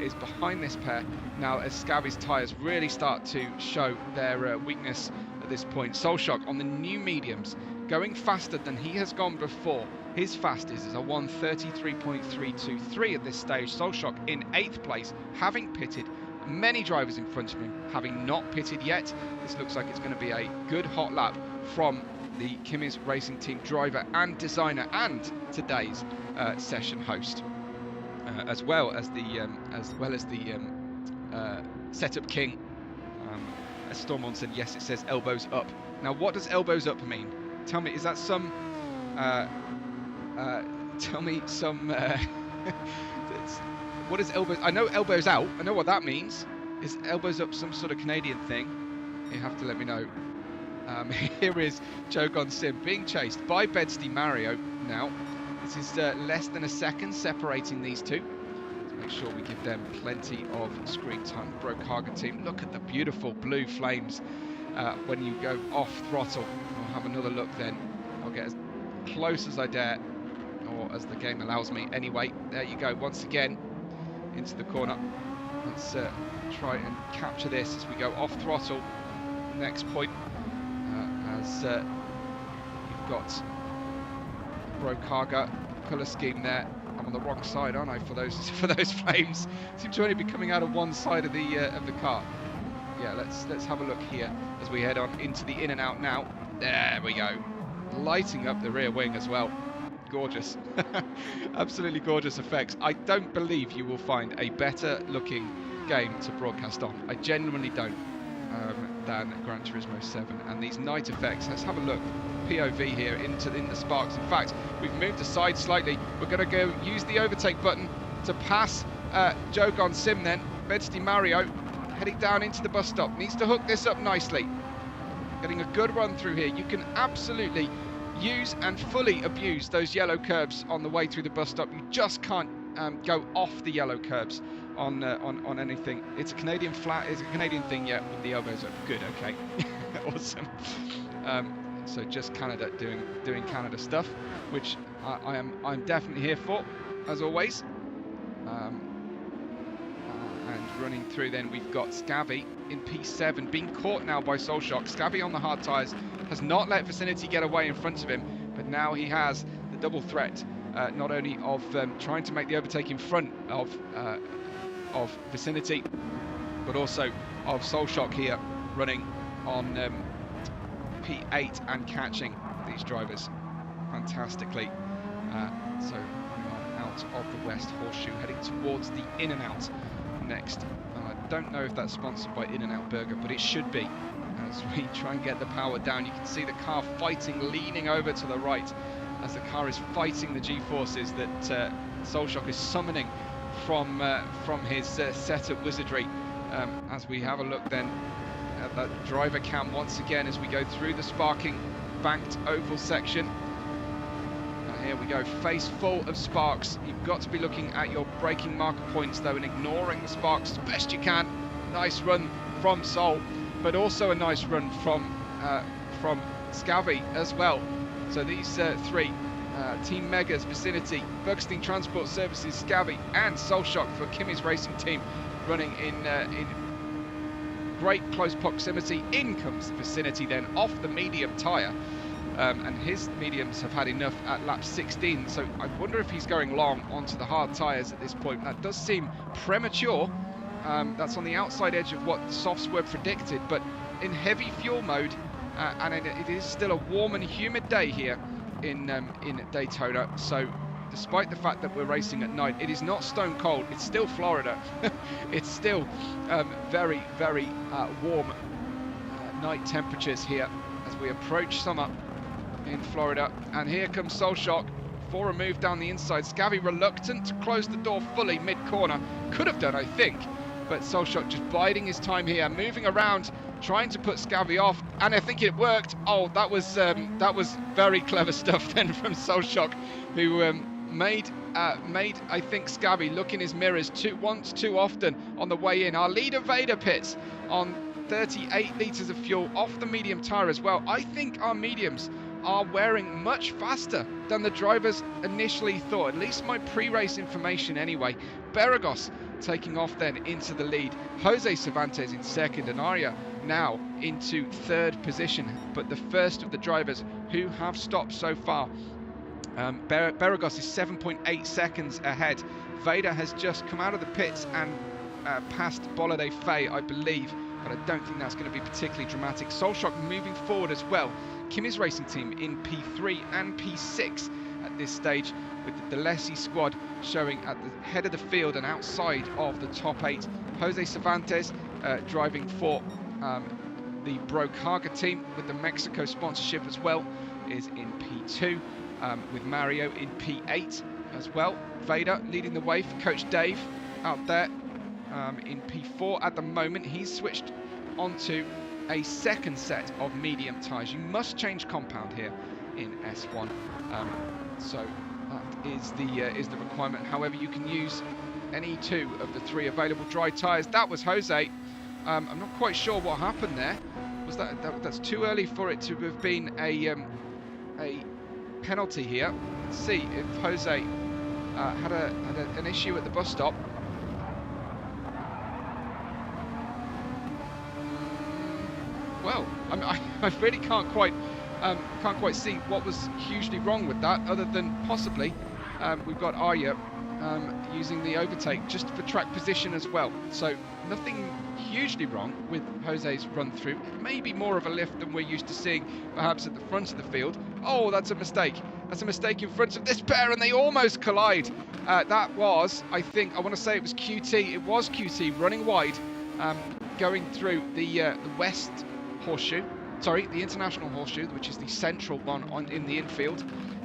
is behind this pair now as Scabby's tyres really start to show their weakness at this point. Soulshock on the new mediums, going faster than he has gone before. His fastest is a 1:33.323 at this stage. Soulshock in 8th place, having pitted. Many drivers in front of him having not pitted yet. This looks like it's going to be a good hot lap from the Kimmy's Racing Team driver and designer and today's session host, as well as the setup king. As Stormon said, yes, it says elbows up. Now, what does elbows up mean? Tell me, is that some? Tell me some. What is elbows? I know elbows out. I know what that means. Is elbows up some sort of Canadian thing? You have to let me know. Here is Jogon Sim being chased by Bedsty Mario now. This is less than a second separating these two. Let's make sure we give them plenty of screen time. Brokaga team, look at the beautiful blue flames when you go off throttle. I'll have another look then. I'll get as close as I dare, or as the game allows me. Anyway, there you go, once again into the corner. Let's try and capture this as we go off throttle. Next point, as you've got Brokaga colour scheme there. I'm on the wrong side, aren't I, for those flames? Seem to only be coming out of one side of the car. Yeah, let's have a look here as we head on into the in and out now. There we go, lighting up the rear wing as well. Gorgeous. Absolutely gorgeous effects. I don't believe you will find a better looking game to broadcast on. I genuinely don't, than Gran Turismo 7. And these night effects, let's have a look. POV here in the sparks. In fact, we've moved aside slightly. We're going to go use the overtake button to pass Jogon Sim then. Bedsty Mario heading down into the bus stop. Needs to hook this up nicely. Getting a good run through here. You can absolutely use and fully abuse those yellow curbs on the way through the bus stop. You just can't go off the yellow curbs on anything. It's a Canadian it's a Canadian thing, yeah, with the elbows up. Good, okay. Awesome. So just Canada doing Canada stuff, which I'm definitely here for, as always. And running through then, we've got Scabby in P7, being caught now by Soulshock. Scabby on the hard tyres has not let Vicinity get away in front of him, but now he has the double threat, not only of trying to make the overtake in front of Vicinity, but also of Soulshock here running on P8 and catching these drivers fantastically. So we are out of the West Horseshoe, heading towards the In and Out next. I don't know if that's sponsored by In and Out Burger, but it should be. As we try and get the power down, you can see the car fighting, leaning over to the right as the car is fighting the G-forces that Soulshock is summoning from his setup wizardry. As we have a look then at that driver cam once again as we go through the sparking banked oval section. Here we go, face full of sparks. You've got to be looking at your braking marker points though and ignoring the sparks as best you can. Nice run from Sol, but also a nice run from Scabby as well. So these three, Team Megas, Vicinity, Buxting Transport Services, Scabby and Soulshock for Kimmy's Racing Team, running in great close proximity. In comes Vicinity then off the medium tyre. And his mediums have had enough at lap 16, so I wonder if he's going long onto the hard tyres at this point. That does seem premature. That's on the outside edge of what the softs were predicted, but in heavy fuel mode, and it is still a warm and humid day here in Daytona, so despite the fact that we're racing at night, it is not stone cold. It's still Florida. It's still very, very warm night temperatures here as we approach summer in Florida. And here comes Soulshock for a move down the inside. Scavi reluctant to close the door fully mid-corner. Could have done, I think. But Solskjaer just biding his time here, moving around, trying to put Scavi off, and I think it worked. Oh, that was very clever stuff then from Solskjaer, who made I think Scavi look in his mirrors once too often on the way in. Our leader Vader pits on 38 litres of fuel off the medium tyre as well. I think our mediums are wearing much faster than the drivers initially thought, at least my pre-race information anyway. Beregoz taking off then into the lead, José Cervantes in second, and Arya now into third position, but the first of the drivers who have stopped so far. Beregoz is 7.8 seconds ahead. Vader has just come out of the pits and passed Bolide Fay, I believe, but I don't think that's going to be particularly dramatic. Solskjaer moving forward as well. Kimi's racing team in P3 and P6 at this stage, with the Delesi squad showing at the head of the field and outside of the top 8. José Cervantes driving for the Brocaga team with the Mexico sponsorship as well, is in P2, with Mario in P8 as well. Vader leading the way for Coach Dave out there in P4 at the moment. He's switched onto a second set of medium tyres. You must change compound here in S1, so that is the requirement. However, you can use any two of the 3 available dry tyres. That was Jose. I'm not quite sure what happened there. Was that's too early for it to have been a penalty here. Let's see if Jose had an issue at the bus stop. Well, I really can't quite see what was hugely wrong with that, other than possibly we've got Arya using the overtake just for track position as well. So nothing hugely wrong with Jose's run through. It may be more of a lift than we're used to seeing perhaps at the front of the field. Oh, that's a mistake. That's a mistake in front of this pair, and they almost collide. That was, I want to say it was QT. It was QT running wide, going through the West Horseshoe. Sorry, the International Horseshoe, which is the central one in the infield,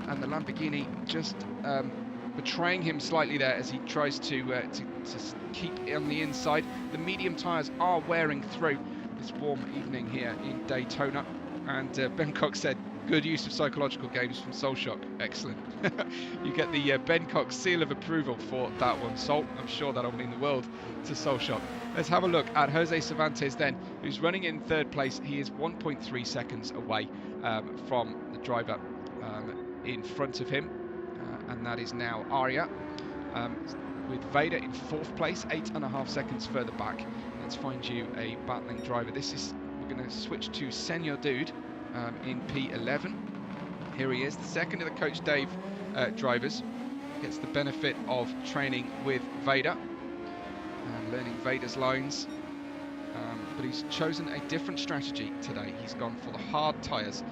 and the Lamborghini just betraying him slightly there as he tries to keep on the inside. The medium tyres are wearing through this warm evening here in Daytona, and Ben Cox said, good use of psychological games from Solskjaer. Excellent. You get the Ben Cox seal of approval for that one, Sol. I'm sure that'll mean the world to Solskjaer. Let's have a look at José Cervantes then, who's running in third place. He is 1.3 seconds away from the driver in front of him, and that is now Arya, with Vader in fourth place, 8.5 seconds further back. Let's find you a battling driver. We're going to switch to Senor Dude in P11. Here he is, the second of the Coach Dave drivers. Gets the benefit of training with Vader and learning Vader's lines, but he's chosen a different strategy today. He's gone for the hard tyres,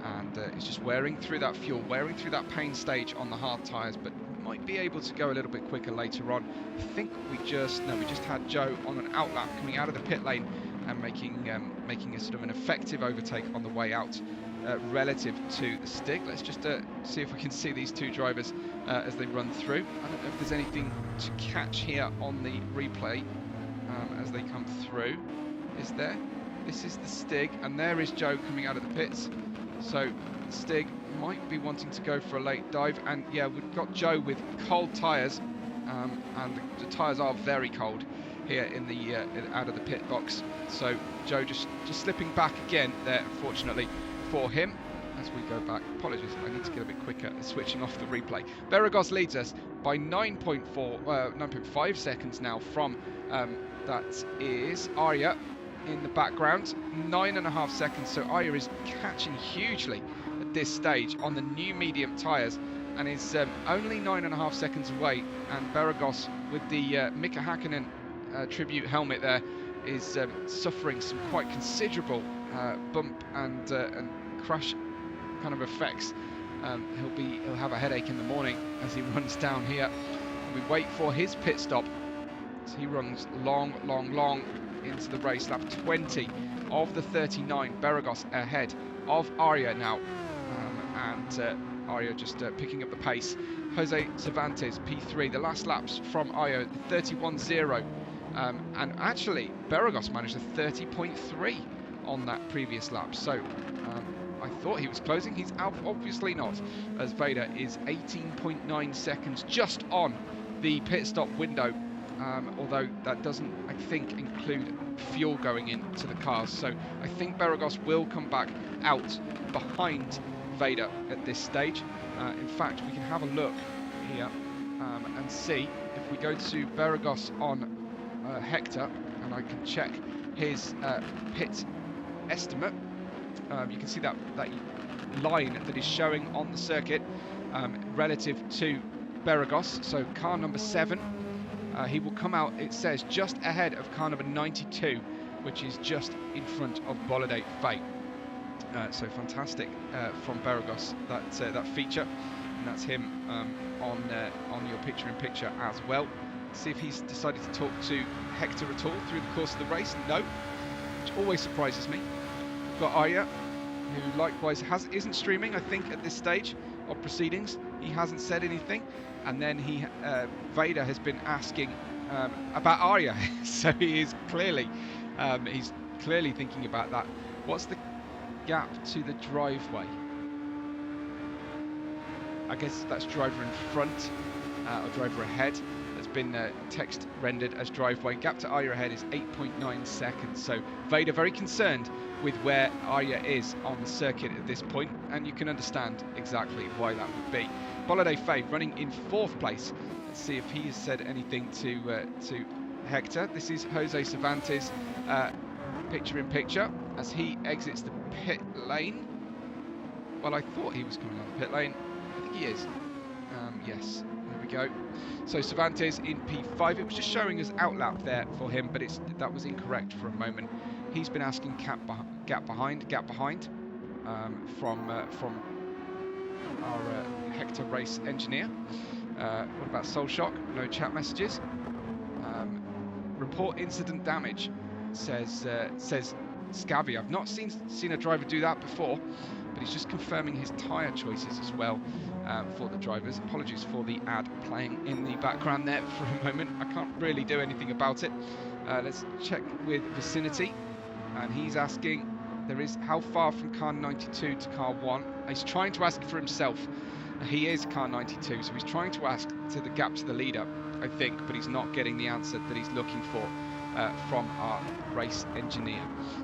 and is just wearing through that fuel, wearing through that pain stage on the hard tyres, but might be able to go a little bit quicker later on. I think we just had Joe on an outlap coming out of the pit lane and making a sort of an effective overtake on the way out relative to the Stig. Let's just see if we can see these two drivers as they run through. I don't know if there's anything to catch here on the replay as they come through. Is there? This is the Stig, and there is Joe coming out of the pits. So Stig might be wanting to go for a late dive, and yeah, we've got Joe with cold tyres, and the tyres are very cold here in the out of the pit box. So Joe just slipping back again there, unfortunately for him. As we go back, apologies, I need to get a bit quicker at switching off the replay. Beregoz leads us by 9.5 seconds now from that is Arya in the background, 9.5 seconds. So Arya is catching hugely at this stage on the new medium tyres, and is only 9.5 seconds away. And Beregoz with the Mika Hakkinen tribute helmet there is suffering some quite considerable bump and crash kind of effects. He'll have a headache in the morning as he runs down here. We wait for his pit stop as he runs long into the race. Lap 20 of the 39. Beregoz ahead of Arya now, and Arya just picking up the pace. José Cervantes, P3. The last laps from Arya, 31.0. And actually, Beregoz managed a 30.3 on that previous lap. So I thought he was closing. He's obviously not, as Vader is 18.9 seconds just on the pit stop window. Although that doesn't, I think, include fuel going into the cars. So I think Beregoz will come back out behind Vader at this stage. In fact, we can have a look here and see if we go to Beregoz on Hector, and I can check his pit estimate. You can see that line that is showing on the circuit relative to Beregoz. So car number 7, he will come out, it says, just ahead of car number 92, which is just in front of Bolide Fate. So fantastic from Beregoz, that feature, and that's him on your picture-in-picture as well. See if he's decided to talk to Hector at all through the course of the race. No, which always surprises me. We've got Arya, who likewise isn't streaming, I think, at this stage of proceedings. He hasn't said anything, and then Vader has been asking about Arya, so he is clearly thinking about that. What's the gap to the driveway? I guess that's driver in front or driver ahead. That's been text rendered as driveway. Gap to Arya ahead is 8.9 seconds. So Vader very concerned with where Arya is on the circuit at this point, and you can understand exactly why that would be. Bolide Faye running in 4th place. Let's see if he has said anything to Hector. This is José Cervantes, picture in picture, as he exits the pit lane. Well, I thought he was coming out of the pit lane. I think he is. Yes, there we go. So Cervantes in P5. It was just showing us outlap there for him, but that was incorrect for a moment. He's been asking gap behind from our Hector race engineer. What about Soul Shock? No chat messages. Report incident damage, says Scabby. I've not seen a driver do that before, but he's just confirming his tyre choices as well for the drivers. Apologies for the ad playing in the background there for a moment. I can't really do anything about it. Let's check with Vicinity, and he's asking how far from car 92 to car 1. He's trying to ask for himself. He is car 92, so he's trying to ask to the gap to the leader, I think, but he's not getting the answer that he's looking for from our race engineer.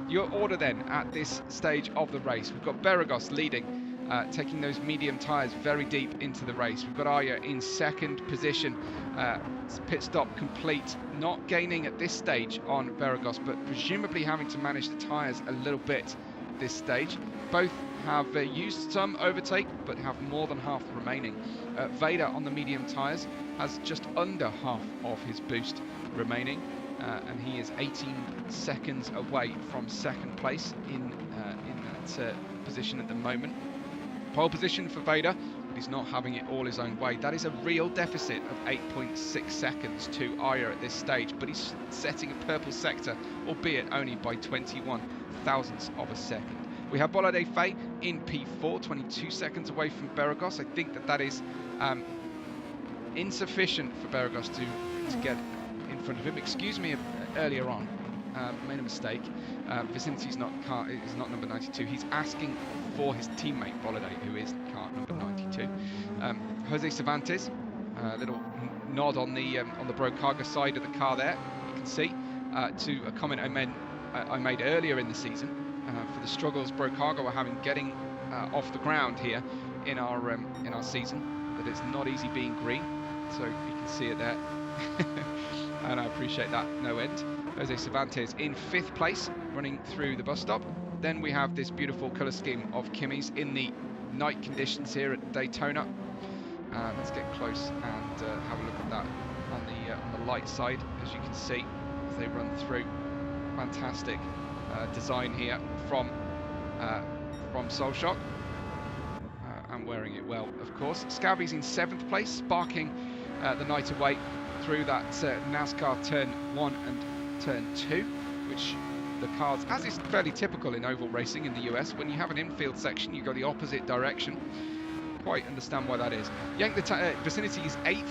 Your order then at this stage of the race: we've got Beregoz leading, taking those medium tyres very deep into the race. We've got Arya in 2nd position, pit stop complete, not gaining at this stage on Beregoz, but presumably having to manage the tyres a little bit at this stage. Both have used some overtake, but have more than half remaining. Vader on the medium tyres has just under half of his boost remaining, and he is 18 seconds away from 2nd place in that position at the moment. Pole position for Vader, but he's not having it all his own way. That is a real deficit of 8.6 seconds to Arya at this stage, but he's setting a purple sector, albeit only by 21 thousandths of a second. We have Bolide Faye in P4, 22 seconds away from Beregoz. I think that is insufficient for Beregoz to get in front of him. Excuse me, earlier on, made a mistake. Vicinity's not number 92. He's asking for his teammate Bolide, who is car number 92. José Cervantes, a little nod on the Brocarga side of the car there. You can see to a comment I made earlier in the season. For the struggles Brocarga were having getting off the ground here in our season, that it's not easy being green, so you can see it there. And I appreciate that no end. José Cervantes in 5th place, running through the bus stop. Then we have this beautiful colour scheme of Kimmy's in the night conditions here at Daytona. Let's get close and have a look at that on the light side, as you can see as they run through. Fantastic design here from Soul Shock, and wearing it well, of course. Scabby's in 7th place, sparking the night away through that NASCAR turn 1 and turn 2, which the cars, as is fairly typical in oval racing in the US, when you have an infield section, you go the opposite direction. quite understand why that is. Vicinity is 8th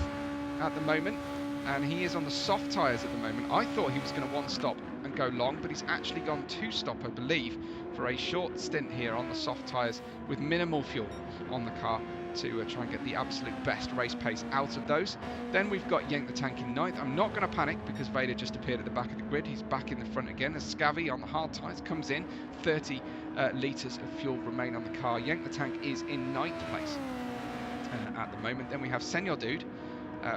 at the moment, and he is on the soft tyres at the moment. I thought he was going to one stop and go long, but he's actually gone two stop, I believe, for a short stint here on the soft tyres with minimal fuel on the car to try and get the absolute best race pace out of those. Then we've got Yank the Tank in 9th. I'm not going to panic because Vader just appeared at the back of the grid. He's back in the front again as Scavy on the hard tyres comes in. 30 litres of fuel remain on the car. Yank the Tank is in 9th place at the moment. Then we have Senor Dude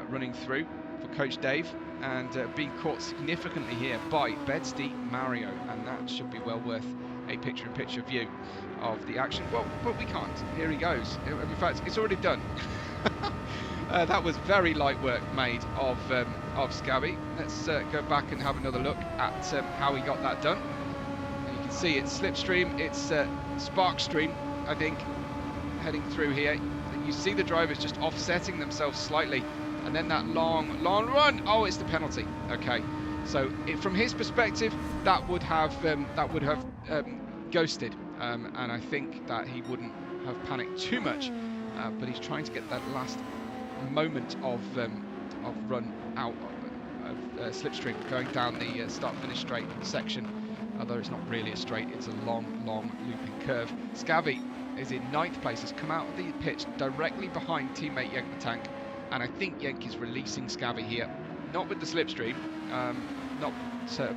running through for Coach Dave and being caught significantly here by Bedsty Mario, and that should be well worth a picture-in-picture view of the action. Well, but we can't. Here he goes. In fact, it's already done. That was very light work made of Scabby. Let's go back and have another look at how he got that done. And you can see it's slipstream, it's spark stream, I think, heading through here. You see the drivers just offsetting themselves slightly, and then that long run. Oh, it's the penalty. Okay, so from his perspective, that would have ghosted, and I think that he wouldn't have panicked too much. But he's trying to get that last moment of run out of slipstream going down the start-finish straight section. Although it's not really a straight, it's a long looping curve. Scavy is in 9th place, has come out of the pitch directly behind teammate Yank the Tank, and I think Yank is releasing Scavy here, not with the slipstream,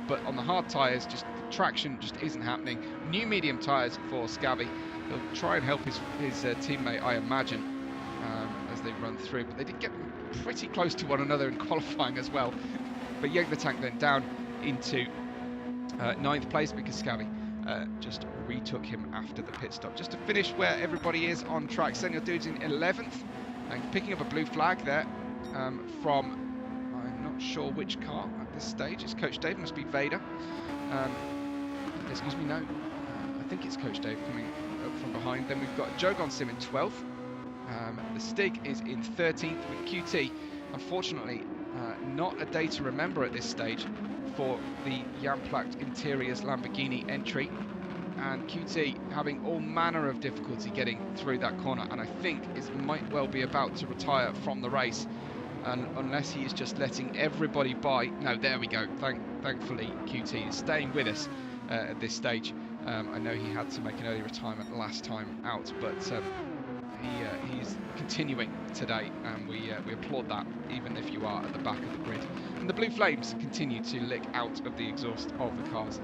but on the hard tyres, just traction just isn't happening. New medium tyres for Scavy. He'll try and help his teammate, I imagine, as they run through, but they did get pretty close to one another in qualifying as well. But Yank the Tank then down into 9th place because Scavy just retook him after the pit stop. Just to finish where everybody is on track, Senor Dude's in 11th and picking up a blue flag there from, I'm not sure which car at this stage. It's Coach Dave, must be Vader. Excuse me, no, I think it's Coach Dave coming up from behind. Then we've got Jogon Sim in 12th. The Stig is in 13th with QT. Unfortunately, not a day to remember at this stage for the Jamplakt Interiors Lamborghini entry, and QT having all manner of difficulty getting through that corner, and I think might well be about to retire from the race, and unless he is just letting everybody by. No, there we go. Thankfully QT is staying with us at this stage. I know he had to make an early retirement last time out, but he's continuing today, and we applaud that, even if you are at the back of the grid. And the blue flames continue to lick out of the exhaust of the cars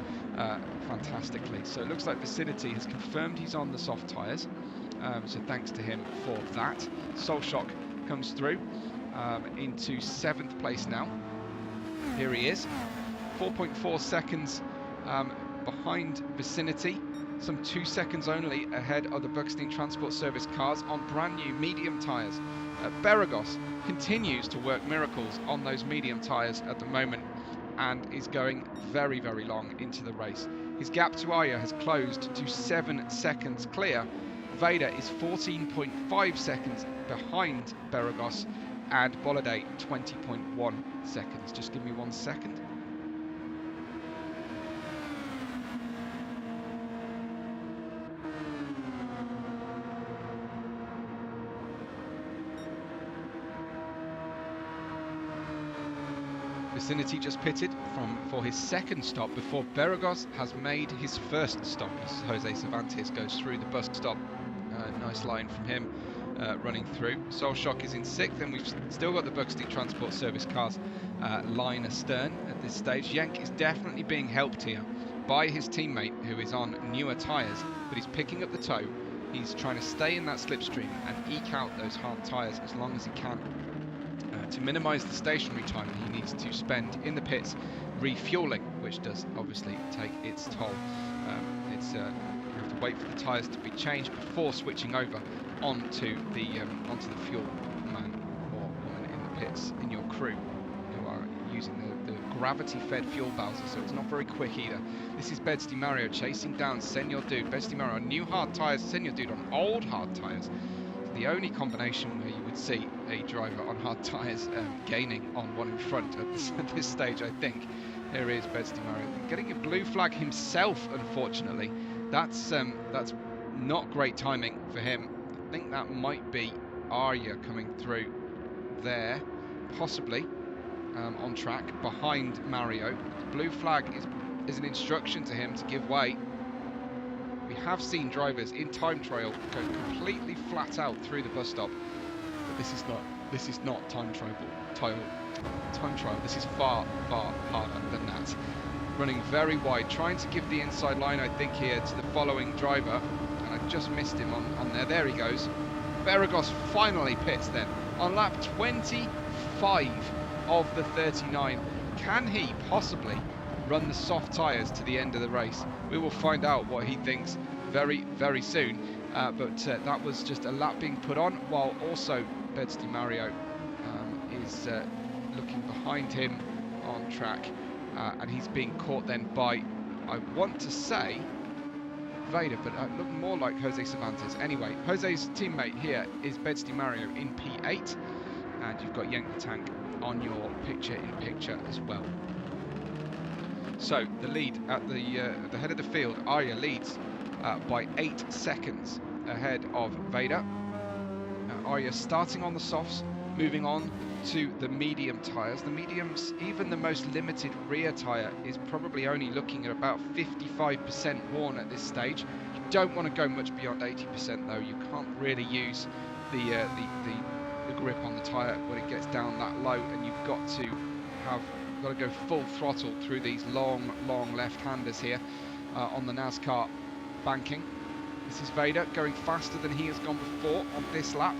fantastically. So it looks like Vicinity has confirmed he's on the soft tyres, so thanks to him for that. Soul Shock comes through into 7th place now. Here he is, 4.4 seconds behind Vicinity, some 2 seconds only ahead of the Buckstein Transport Service cars on brand new medium tyres. Beregoz continues to work miracles on those medium tyres at the moment and is going very long into the race. His gap to Aya has closed to 7 seconds clear. Vader is 14.5 seconds behind Beregoz, and Boliday 20.1 seconds. Just give me 1 second. Vicinity just pitted for his second stop before Beregoz has made his first stop as José Cervantes goes through the bus stop. Nice line from him running through. Soul Shock is in 6th, and we've still got the Buckstein Transport Service cars line astern at this stage. Yank is definitely being helped here by his teammate, who is on newer tyres, but he's picking up the tow. He's trying to stay in that slipstream and eke out those hard tyres as long as he can. To minimise the stationary time he needs to spend in the pits refuelling, which does obviously take its toll. You have to wait for the tyres to be changed before switching over onto the fuel man or woman in the pits in your crew, who are using the gravity-fed fuel bowser, so it's not very quick either. This is Bedsty Mario chasing down Senor Dude. Bedsty Mario on new hard tyres, Senor Dude on old hard tyres. The only combination where you would see a driver on hard tyres gaining on one in front at this stage, I think. Here is Bedsty Mario getting a blue flag himself, unfortunately. That's not great timing for him. think that might be Arya coming through there, possibly on track behind Mario. The blue flag is an instruction to him to give way. We have seen drivers in time trial go completely flat out through the bus stop, but this is not time trial. This is far harder than that. Running very wide, trying to give the inside line, I think, here to the following driver, and I just missed him on there. There he goes. Beregoz finally pits then on lap 25 of the 39. Can he possibly run the soft tyres to the end of the race? We will find out what he thinks very soon, but that was just a lap being put on, while also Bedsty Mario is looking behind him on track, and he's being caught then by, I want to say, Vader, but look more like José Cervantes. Anyway, José's teammate here is Bedsty Mario in P8, and you've got Yank the Tank on your picture-in-picture as well. So the lead at the head of the field, Arya leads by 8 seconds ahead of Vader. Arya starting on the softs, moving on to the medium tyres. The mediums, even the most limited rear tyre, is probably only looking at about 55% worn at this stage. You don't want to go much beyond 80% though. You can't really use the grip on the tyre when it gets down that low, and you've got to go full throttle through these long left-handers here on the NASCAR banking. This is Vader going faster than he has gone before on this lap.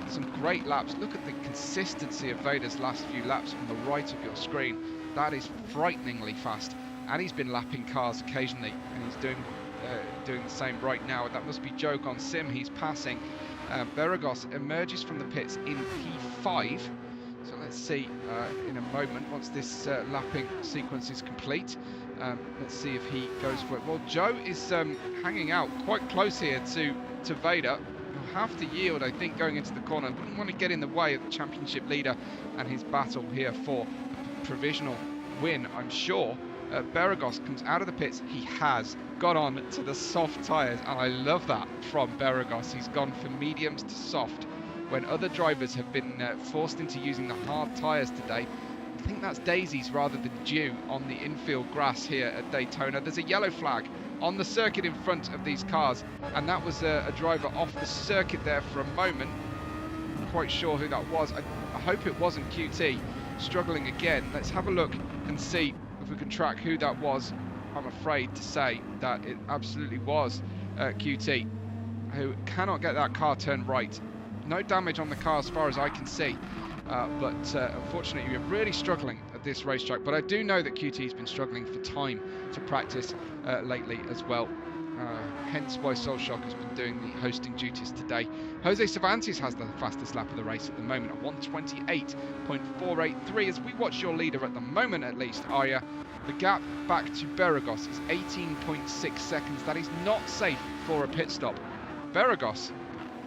Some great laps. Look at the consistency of Vader's last few laps on the right of your screen. That is frighteningly fast, and he's been lapping cars occasionally, and he's doing the same right now. That must be Joke on Sim he's passing. Beregoz emerges from the pits in P5. So let's see in a moment, once this lapping sequence is complete. Let's see if he goes for it. Well, Joe is hanging out quite close here to Vader. He'll have to yield, I think, going into the corner. Wouldn't want to get in the way of the championship leader and his battle here for a provisional win, I'm sure. Beregoz comes out of the pits. He has got on to the soft tyres, and I love that from Beregoz. He's gone from mediums to soft when other drivers have been forced into using the hard tyres today. I think that's daisies rather than dew on the infield grass here at Daytona. There's a yellow flag on the circuit in front of these cars, and that was a driver off the circuit there for a moment. Not quite sure who that was. I hope it wasn't QT. Struggling again. Let's have a look and see if we can track who that was. I'm afraid to say that it absolutely was QT, who cannot get that car turned right. No damage on the car as far as I can see, but unfortunately we're really struggling at this racetrack. But I do know that QT's been struggling for time to practice lately as well, hence why Solshock has been doing the hosting duties today. José Cervantes has the fastest lap of the race at the moment at 1:28.483. As we watch your leader at the moment, at least, Arya, the gap back to Beregoz is 18.6 seconds. That is not safe for a pit stop. Beregoz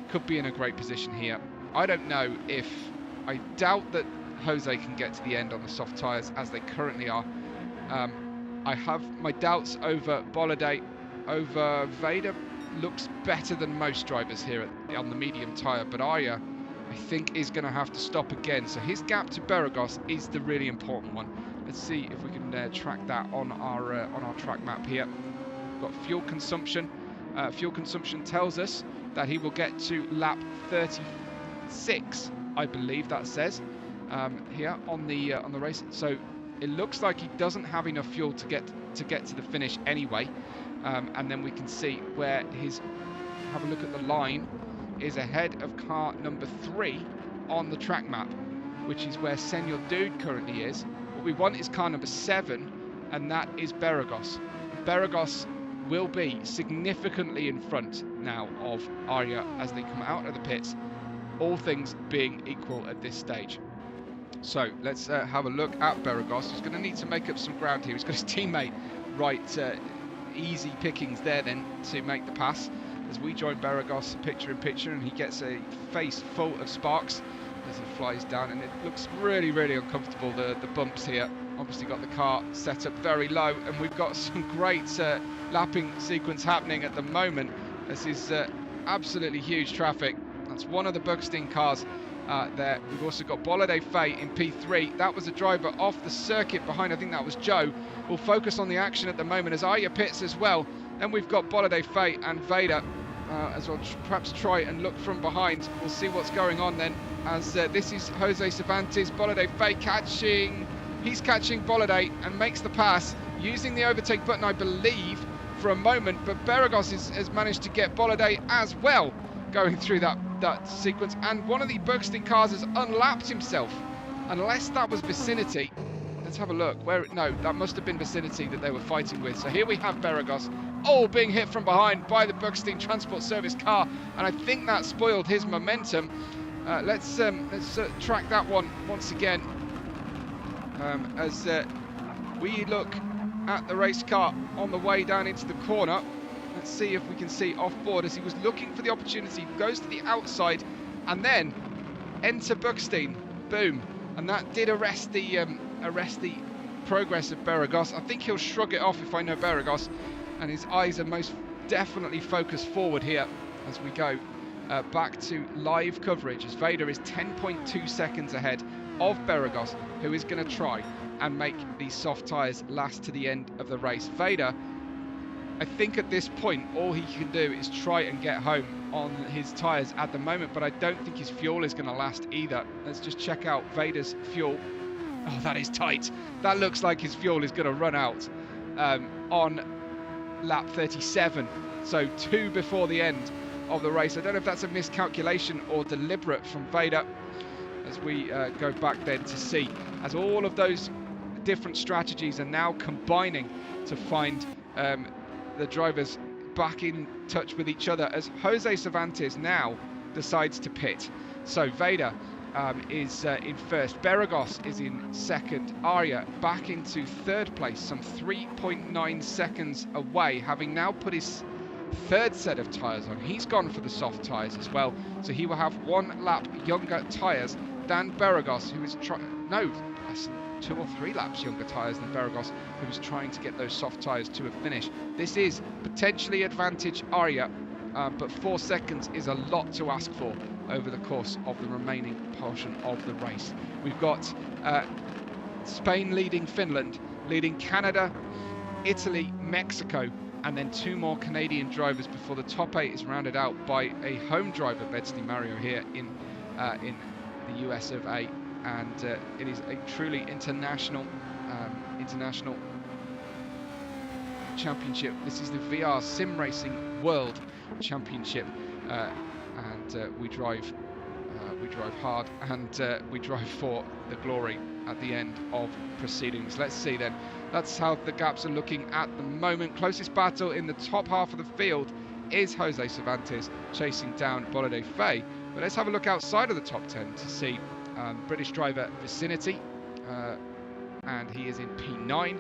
could be in a great position here. I don't know if... I doubt that Jose can get to the end on the soft tyres as they currently are. I have my doubts over Bolide. Over Vader looks better than most drivers here on the medium tyre, but Arya, I think, is going to have to stop again. So his gap to Beregoz is the really important one. Let's see if we can track that on our track map here. We've got fuel consumption. Fuel consumption tells us that he will get to lap 36, I believe that says, here on the race. So it looks like he doesn't have enough fuel to get to the finish anyway. And then we can see where have a look at the line, is ahead of car number 3 on the track map, which is where Senor Dude currently is. What we want is car number 7, and that is Beregoz. Beregoz will be significantly in front now of Arya as they come out of the pits, all things being equal at this stage. So let's have a look at Beregoz. He's going to need to make up some ground here. He's got his teammate right, easy pickings there then to make the pass as we join Beregoz picture in picture, and he gets a face full of sparks as he flies down, and it looks really uncomfortable, the bumps here. Obviously got the car set up very low, and we've got some great lapping sequence happening at the moment. This is absolutely huge traffic That's one of the Buckstein cars there. We've also got Bolide Fay in P3. That was a driver off the circuit behind, I think that was Joe. We'll focus on the action at the moment as Arya pits as well. Then we've got Bolide Fay and Vader as well. Perhaps try and look from behind. We'll see what's going on then, as this is José Cervantes. Bolide Fay catching. He's catching Bolide and makes the pass using the overtake button, I believe, for a moment, but Beregoz has managed to get Bolide as well going through that sequence, and one of the Buckstein cars has unlapped himself, unless that was Vicinity. Let's have a look. No, that must have been Vicinity that they were fighting with. So here we have Beregoz, being hit from behind by the Buckstein Transport Service car, and I think that spoiled his momentum. Let's track that one once again as we look at the race car on the way down into the corner. Let's see if we can see off board as he was looking for the opportunity, goes to the outside and then enter Buckstein. Boom. And that did arrest the progress of Beregoz. I think he'll shrug it off if I know Beregoz, and his eyes are most definitely focused forward here as we go back to live coverage, as Vader is 10.2 seconds ahead of Beregoz, who is going to try and make these soft tyres last to the end of the race. Vader, I think at this point all he can do is try and get home on his tyres at the moment, but I don't think his fuel is going to last either. Let's just check out Vader's fuel. Oh, that is tight. That looks like his fuel is going to run out on lap 37, so 2 before the end of the race. I don't know if that's a miscalculation or deliberate from Vader, as we go back then to see, as all of those different strategies are now combining to find the drivers back in touch with each other, as José Cervantes now decides to pit. So Vader is in first, Beregoz is in second, Arya back into third place, some 3.9 seconds away, having now put his third set of tyres on. He's gone for the soft tyres as well, so he will have 1 lap younger tyres than Beregoz, who is less than 2 or 3 laps younger tyres than Beregoz, who is trying to get those soft tyres to a finish. This is potentially advantage Arya, but 4 seconds is a lot to ask for over the course of the remaining portion of the race. We've got Spain leading Finland, leading Canada, Italy, Mexico, and then 2 more Canadian drivers before the top 8 is rounded out by a home driver, Bedsley Mario, here in the US of A. And it is a truly international championship. This is the VR Sim Racing World Championship, and we drive hard, and we drive for the glory at the end of proceedings. Let's see then. That's how the gaps are looking at the moment. Closest battle in the top half of the field is José Cervantes chasing down Bolide Fay. But let's have a look outside of the top 10 to see British driver Vicinity, and he is in P9,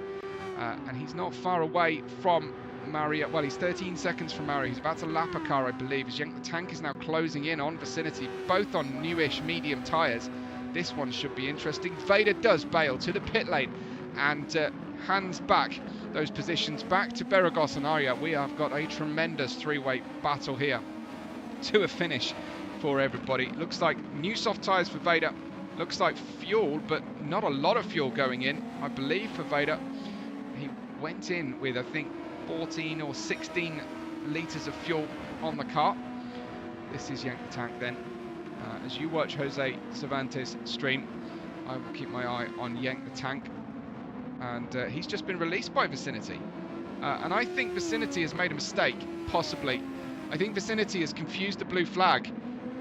and he's not far away from Mario. Well, he's 13 seconds from Mario. He's about to lap a car, I believe, as Yank the Tank is now closing in on Vicinity, both on newish medium tyres. This one should be interesting. Vader does bail to the pit lane and hands back those positions back to Beregoz and Arya. We have got a tremendous 3-way battle here to a finish for everybody. Looks like new soft tyres for Vader. Looks like fuel, but not a lot of fuel going in, I believe, for Vader. He went in with, I think, 14 or 16 litres of fuel on the car. This is Yank the Tank then. As you watch José Cervantes stream, I will keep my eye on Yank the Tank. And he's just been released by Vicinity. And I think Vicinity has made a mistake, possibly. I think Vicinity has confused the blue flag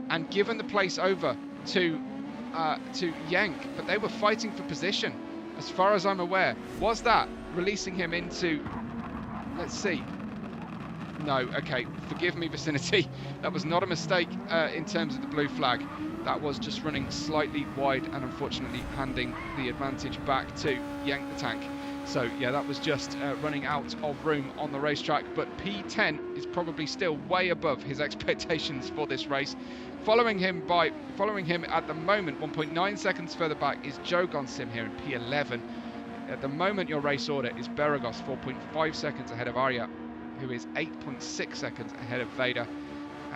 and given the place over to Yank, but they were fighting for position, as far as I'm aware. Was that releasing him into... Let's see. No, okay, forgive me, Vicinity. That was not a mistake in terms of the blue flag. That was just running slightly wide and unfortunately handing the advantage back to Yank the Tank. So yeah, that was just running out of room on the racetrack, but P10 is probably still way above his expectations for this race. Following him at the moment, 1.9 seconds further back, is Joe Gonsim here in P11. At the moment, your race order is Beregoz, 4.5 seconds ahead of Arya, who is 8.6 seconds ahead of Vader.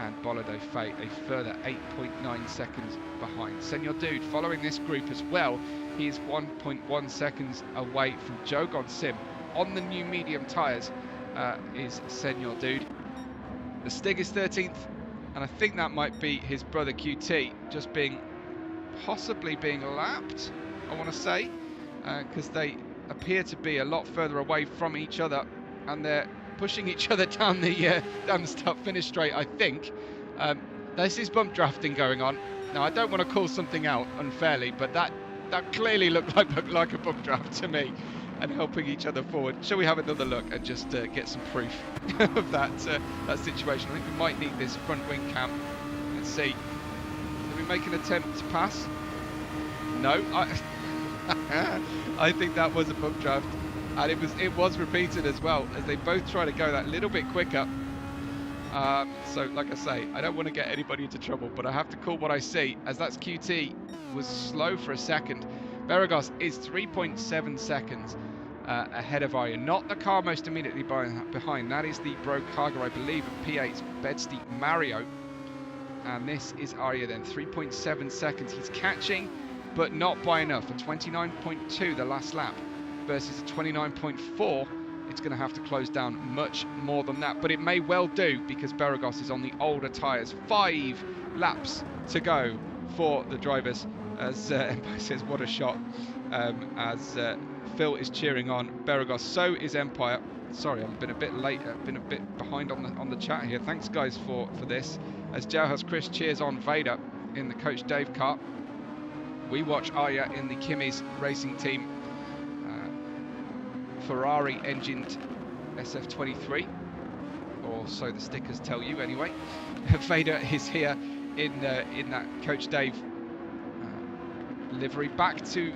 and Bolido Fate a further 8.9 seconds behind. Senor Dude following this group as well. He is 1.1 seconds away from Jogon Sim. On the new medium tyres is Senor Dude. The Stig is 13th, and I think that might be his brother QT just possibly being lapped, I want to say, because they appear to be a lot further away from each other, and they're pushing each other down the start-finish straight, I think. This is bump drafting going on. Now, I don't want to call something out unfairly, but that clearly looked like a bump draft to me, and helping each other forward. Shall we have another look and just get some proof of that situation? I think we might need this front wing cam. Let's see. Did we make an attempt to pass? No. I think that was a bump draft, and it was repeated as well, as they both try to go that little bit quicker. So like I say, I don't want to get anybody into trouble, but I have to call what I see, as that's QT was slow for a second. Beregoz is 3.7 seconds ahead of Arya, not the car most immediately behind. That is the Bro Cargo, I believe, of P8's Bedsty Mario, and this is Arya then, 3.7 seconds. He's catching, but not by enough. A 29.2 the last lap versus a 29.4. It's going to have to close down much more than that, but it may well do, because Beregoz is on the older tyres. 5 laps to go for the drivers, as Empire says, what a shot, as Phil is cheering on Beregoz. So is Empire. Sorry, I've been a bit late, been a bit behind on the chat here. Thanks guys for this, as Jauhas Chris cheers on Vader in the Coach Dave car. We watch Arya in the Kimi's racing team Ferrari engined SF23, or so the stickers tell you anyway. Vader is here in that Coach Dave livery, back to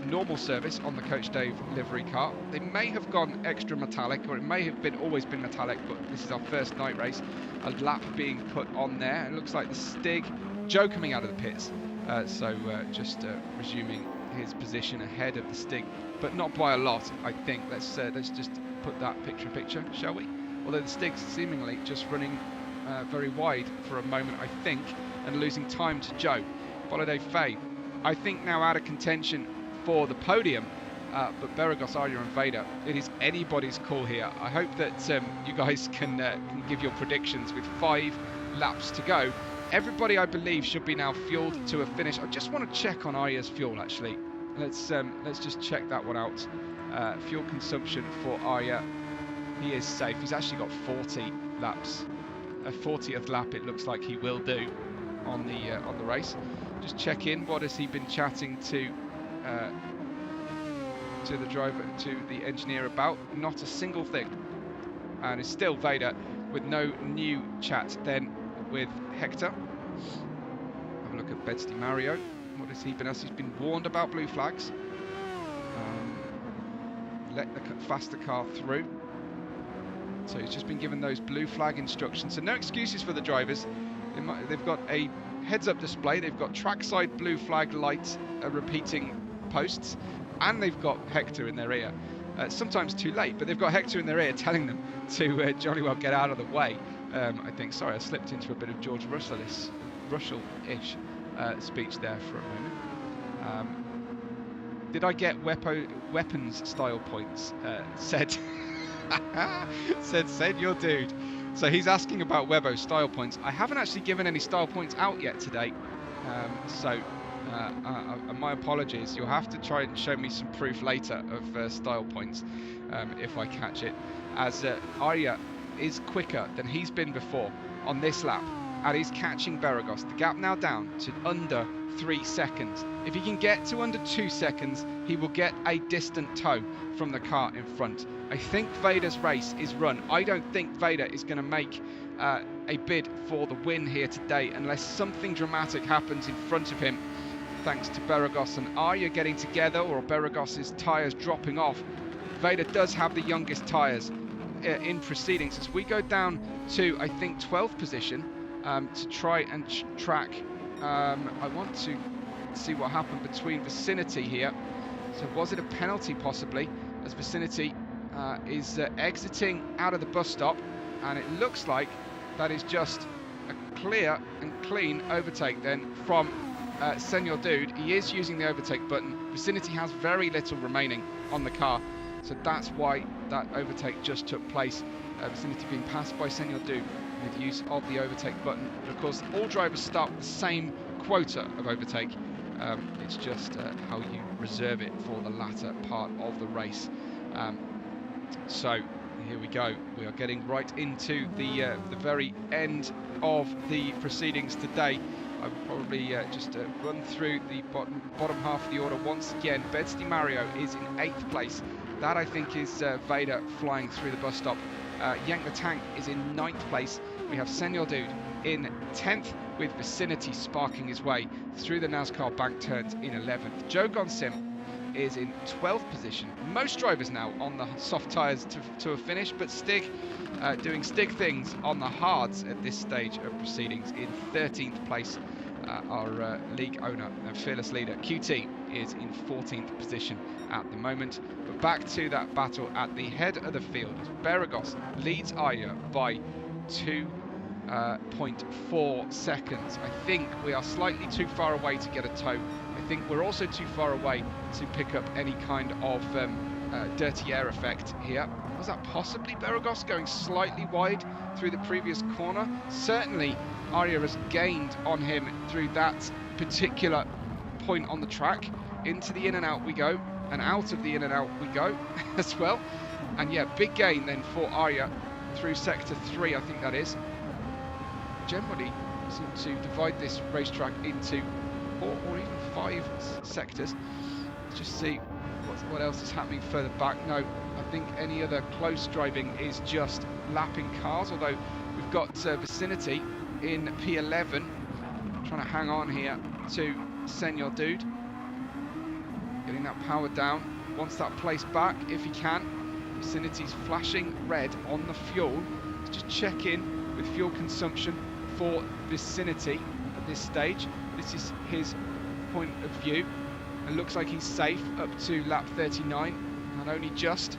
normal service on the Coach Dave livery car. They may have gone extra metallic, or it may have always been metallic, but this is our first night race. A lap being put on there. It looks like the Stig, Joe coming out of the pits, just resuming his position ahead of the Stig, but not by a lot, I think. Let's just put that picture in picture, shall we? Although the Stig's seemingly just running very wide for a moment, I think, and losing time to Joe. Bolido Faye, I think, now out of contention for the podium, but Beregoz, Arya and Vader, it is anybody's call here. I hope that you guys can give your predictions with 5 laps to go. Everybody, I believe, should be now fueled to a finish. I just want to check on Arya's fuel, actually. Let's just check that one out. Fuel consumption for Arya. He is safe. He's actually got 40 laps. A 40th lap, it looks like he will do on the race. Just check in. What has he been chatting to the driver, to the engineer about? Not a single thing. And it's still Vader with no new chat. Then with Hector. Have a look at Bedsty Mario. What has he been asked? He's been warned about blue flags. Let the faster car through. So he's just been given those blue flag instructions. So no excuses for the drivers. They've got a heads-up display. They've got trackside blue flag lights repeating posts, and they've got Hector in their ear. Sometimes too late, but they've got Hector in their ear telling them to jolly well get out of the way. I think, sorry, I slipped into a bit of George Russell-ish speech there for a moment. Did I get weapons style points? Said your dude. So he's asking about Webbo style points. I haven't actually given any style points out yet today. My apologies. You'll have to try and show me some proof later of style points if I catch it. As Arya is quicker than he's been before on this lap, and he's catching Beregoz. The gap now down to under 3 seconds. If he can get to under 2 seconds, he will get a distant tow from the car in front. I think Vader's race is run. I don't think Vader is going to make a bid for the win here today unless something dramatic happens in front of him, thanks to Beregoz and Arya getting together, or Beregoz's tyres dropping off. Vader does have the youngest tyres in proceedings, as we go down to, I think, 12th position to try and track. I want to see what happened between Vicinity here. So was it a penalty possibly, as Vicinity is exiting out of the bus stop, and it looks like that is just a clear and clean overtake then from Senor Dude. He is using the overtake button. Vicinity has very little remaining on the car, so that's why that overtake just took place. Vicinity being passed by Senor Dude with use of the overtake button. But of course, all drivers start with the same quota of overtake. It's just how you reserve it for the latter part of the race. So here we go. We are getting right into the very end of the proceedings today. I will probably just run through the bottom half of the order once again. Beds Di Mario is in 8th place. That, I think, is Vader flying through the bus stop. Yank the Tank is in 9th place. We have Senor Dude in 10th, with Vicinity sparking his way through the NASCAR bank turns in 11th. Joe Gonsim is in 12th position. Most drivers now on the soft tyres to a finish, but Stig doing Stig things on the hards at this stage of proceedings. In 13th place, our league owner and fearless leader QT is in 14th position at the moment. But back to that battle at the head of the field. Beregoz leads Arya by 2.4 seconds. I think we are slightly too far away to get a tow. I think we're also too far away to pick up any kind of dirty air effect here. Was that possibly Beregoz going slightly wide through the previous corner? Certainly Arya has gained on him through that particular point on the track. Into the in and out we go, and out of the in and out we go as well. And yeah, big gain then for Arya through sector 3, I think that is. Generally seem to divide this racetrack into 4 or even 5 sectors. Let's just see what else is happening further back. No, I think any other close driving is just lapping cars, although we've got Vicinity in P11 trying to hang on here to Senor Dude, getting that power down, wants that place back if he can. Vicinity's flashing red on the fuel. Let's just check in with fuel consumption for Vicinity at this stage. This is his point of view. It looks like he's safe up to lap 39, and only just,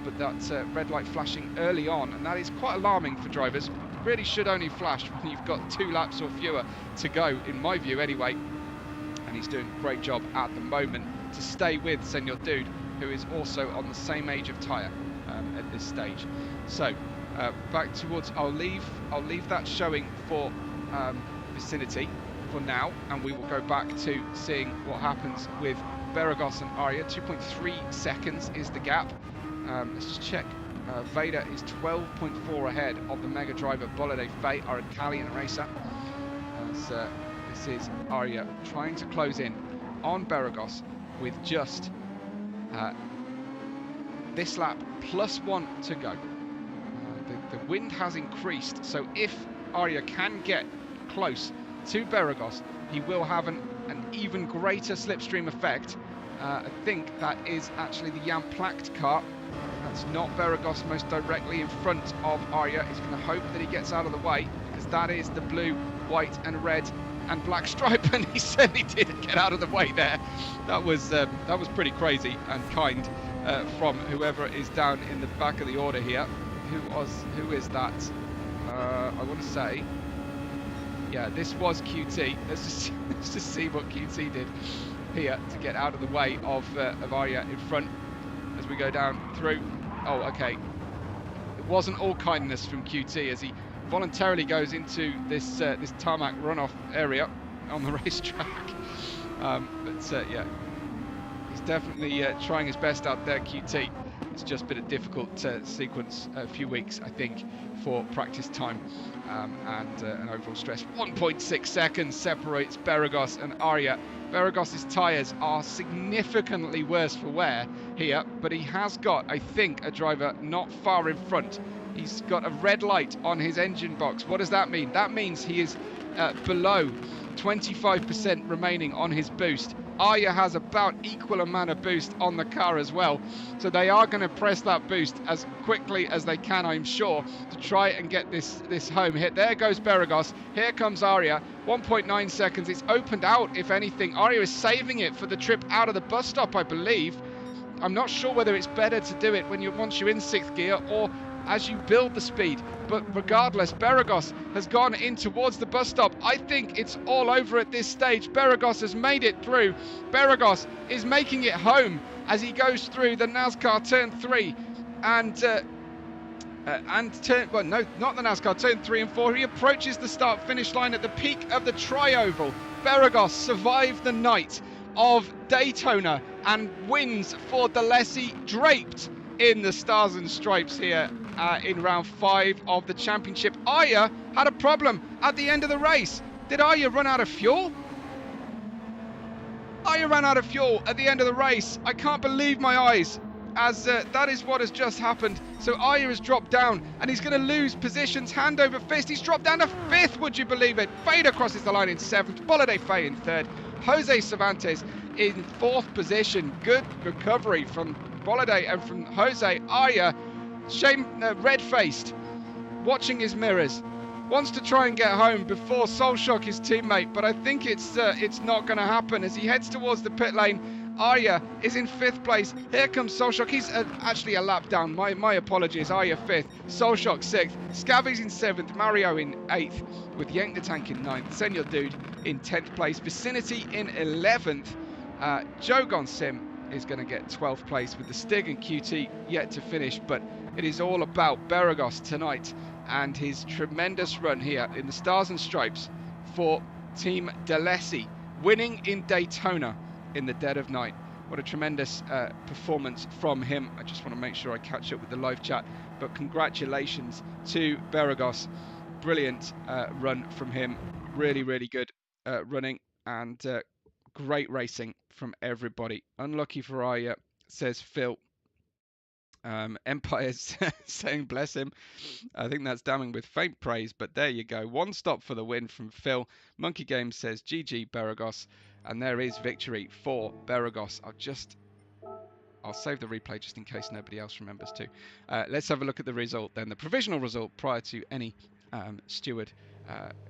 but that red light flashing early on, and that is quite alarming for drivers. It really should only flash when you've got 2 laps or fewer to go, in my view anyway. And he's doing a great job at the moment to stay with Senor Dude, who is also on the same age of tyre at this stage. So back towards, I'll leave that showing for Vicinity for now, and we will go back to seeing what happens with Beregoz and Arya. 2.3 seconds is the gap. Let's just check. Vader is 12.4 ahead of the mega driver Bolide Fay, our Italian racer. As this is Arya trying to close in on Beregoz with just this lap +1 to go. The wind has increased, so if Arya can get close to Beregoz, he will have an even greater slipstream effect. I think that is actually the Jan Placht car. That's not Beregoz most directly in front of Arya. He's going to hope that he gets out of the way, because that is the blue, white and red and black stripe, and he certainly did get out of the way there. That was pretty crazy and kind from whoever is down in the back of the order here. Who is that? I want to say, yeah, this was QT. Let's just see what QT did here to get out of the way of Arya in front as we go down through. Oh, okay. It wasn't all kindness from QT as he voluntarily goes into this this tarmac runoff area on the racetrack. Yeah, he's definitely trying his best out there, QT. It's just been a difficult sequence, a few weeks, I think, for practice time and an overall stress. 1.6 seconds separates Beregoz and Arya. Beregoz's tyres are significantly worse for wear here, but he has got, I think, a driver not far in front. He's got a red light on his engine box. What does that mean? That means he is below 25% remaining on his boost. Arya has about equal amount of boost on the car as well, so they are going to press that boost as quickly as they can, I'm sure, to try and get this home hit. There goes Beregoz. Here comes Arya. 1.9 seconds. It's opened out, if anything. Arya is saving it for the trip out of the bus stop, I believe. I'm not sure whether it's better to do it when once you're in 6th gear, or as you build the speed. But regardless, Beregoz has gone in towards the bus stop. I think it's all over at this stage. Beregoz has made it through. Beregoz is making it home as he goes through the NASCAR Turn 3 and turn, well, no, not the NASCAR, turn 3 and 4. He approaches the start-finish line at the peak of the tri-oval. Beregoz survived the night of Daytona and wins for Alesi, draped in the stars and stripes here in round 5 of the championship. Aya had a problem at the end of the race. Did Aya run out of fuel? Aya ran out of fuel at the end of the race. I can't believe my eyes, as that is what has just happened. So Aya has dropped down and he's going to lose positions hand over fist. He's dropped down to 5th, would you believe it? Vader crosses the line in 7th, Boliday Fay in 3rd, José Cervantes in 4th position. Good recovery from Boliday and from Jose. Aya, red-faced, watching his mirrors, wants to try and get home before Soul Shock his teammate, but I think it's not going to happen as he heads towards the pit lane. Aya is in 5th place. Here comes Soul Shock. He's actually a lap down. My apologies. Aya 5th, Soul Shock 6th, Scavy's in 7th, Mario in 8th, with Yank the Tank in 9th, Senor Dude in 10th place, Vicinity in 11th. Jogon Sim is going to get 12th place with the Stig and QT yet to finish, but it is all about Beregoz tonight and his tremendous run here in the Stars and Stripes for Team Alesi, winning in Daytona in the dead of night. What a tremendous performance from him. I just want to make sure I catch up with the live chat, but congratulations to Beregoz. Brilliant run from him. Really, really good running and great racing from everybody. Unlucky for Aya, says Phil. Empire's saying bless him. I think that's damning with faint praise, but there you go. One stop for the win from Phil. Monkey Games says GG Beregoz, and there is victory for Beregoz. I'll save the replay just in case nobody else remembers to. Let's have a look at the result then. The provisional result prior to any steward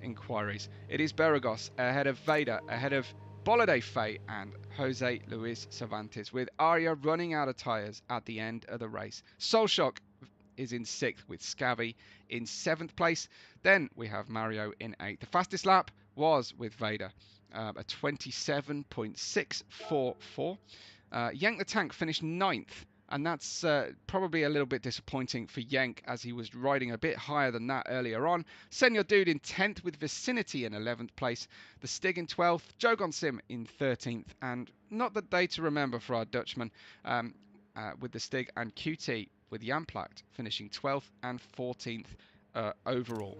inquiries. It is Beregoz ahead of Vader, ahead of Boliday Fay and José Luis Cervantes, with Aya running out of tyres at the end of the race. Soul Shock is in 6th with Scavy in 7th place. Then we have Mario in 8th. The fastest lap was with Vader, a 27.644. Yank the Tank finished 9th, and that's probably a little bit disappointing for Yank as he was riding a bit higher than that earlier on. Senor Dude in 10th with Vicinity in 11th place. The Stig in 12th, Jogon Sim in 13th, and not the day to remember for our Dutchman with the Stig, and QT with Jamplacht finishing 12th and 14th overall.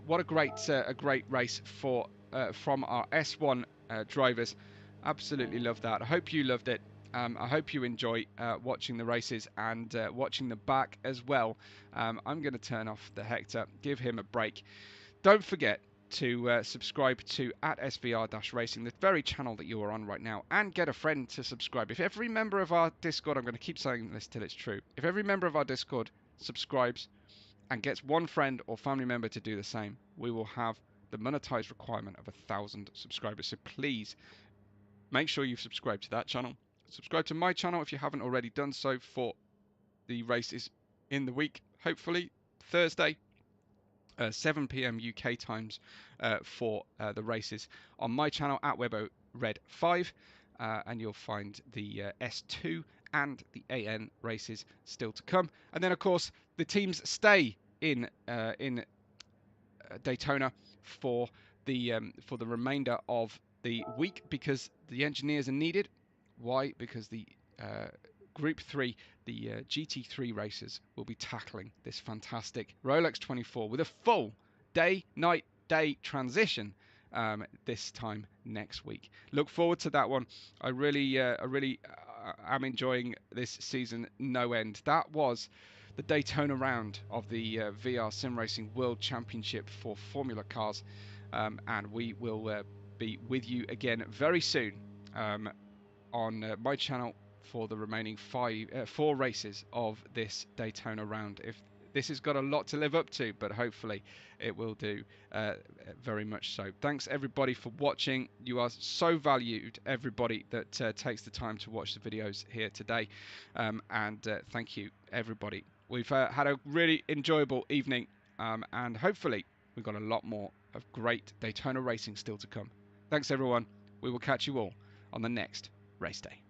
What a great race for from our S1 drivers. Absolutely love that. I hope you loved it. I hope you enjoy watching the races and watching the back as well. I'm going to turn off the Hector, give him a break. Don't forget to subscribe to @SVR-Racing, the very channel that you are on right now, and get a friend to subscribe. If every member of our Discord, I'm going to keep saying this till it's true, if every member of our Discord subscribes and gets one friend or family member to do the same, we will have the monetized requirement of 1,000 subscribers. So please make sure you subscribe to that channel. Subscribe to my channel if you haven't already done so for the races in the week. Hopefully Thursday, 7 p.m. UK times for the races on my channel @WeboRed5, and you'll find the S2 and the AN races still to come. And then, of course, the teams stay in Daytona for the remainder of the week because the engineers are needed. Why? Because the Group 3, the GT3 racers will be tackling this fantastic Rolex 24 with a full day, night, day transition this time next week. Look forward to that one. I really am enjoying this season no end. That was the Daytona round of the VR Sim Racing World Championship for Formula Cars, and we will be with you again very soon on my channel for the remaining 4 races of this Daytona round. If this has got a lot to live up to, but hopefully it will do very much so. Thanks everybody for watching. You are so valued, everybody that takes the time to watch the videos here today, and thank you everybody we've had a really enjoyable evening, and hopefully we've got a lot more of great Daytona racing still to come. Thanks everyone. We will catch you all on the next race day.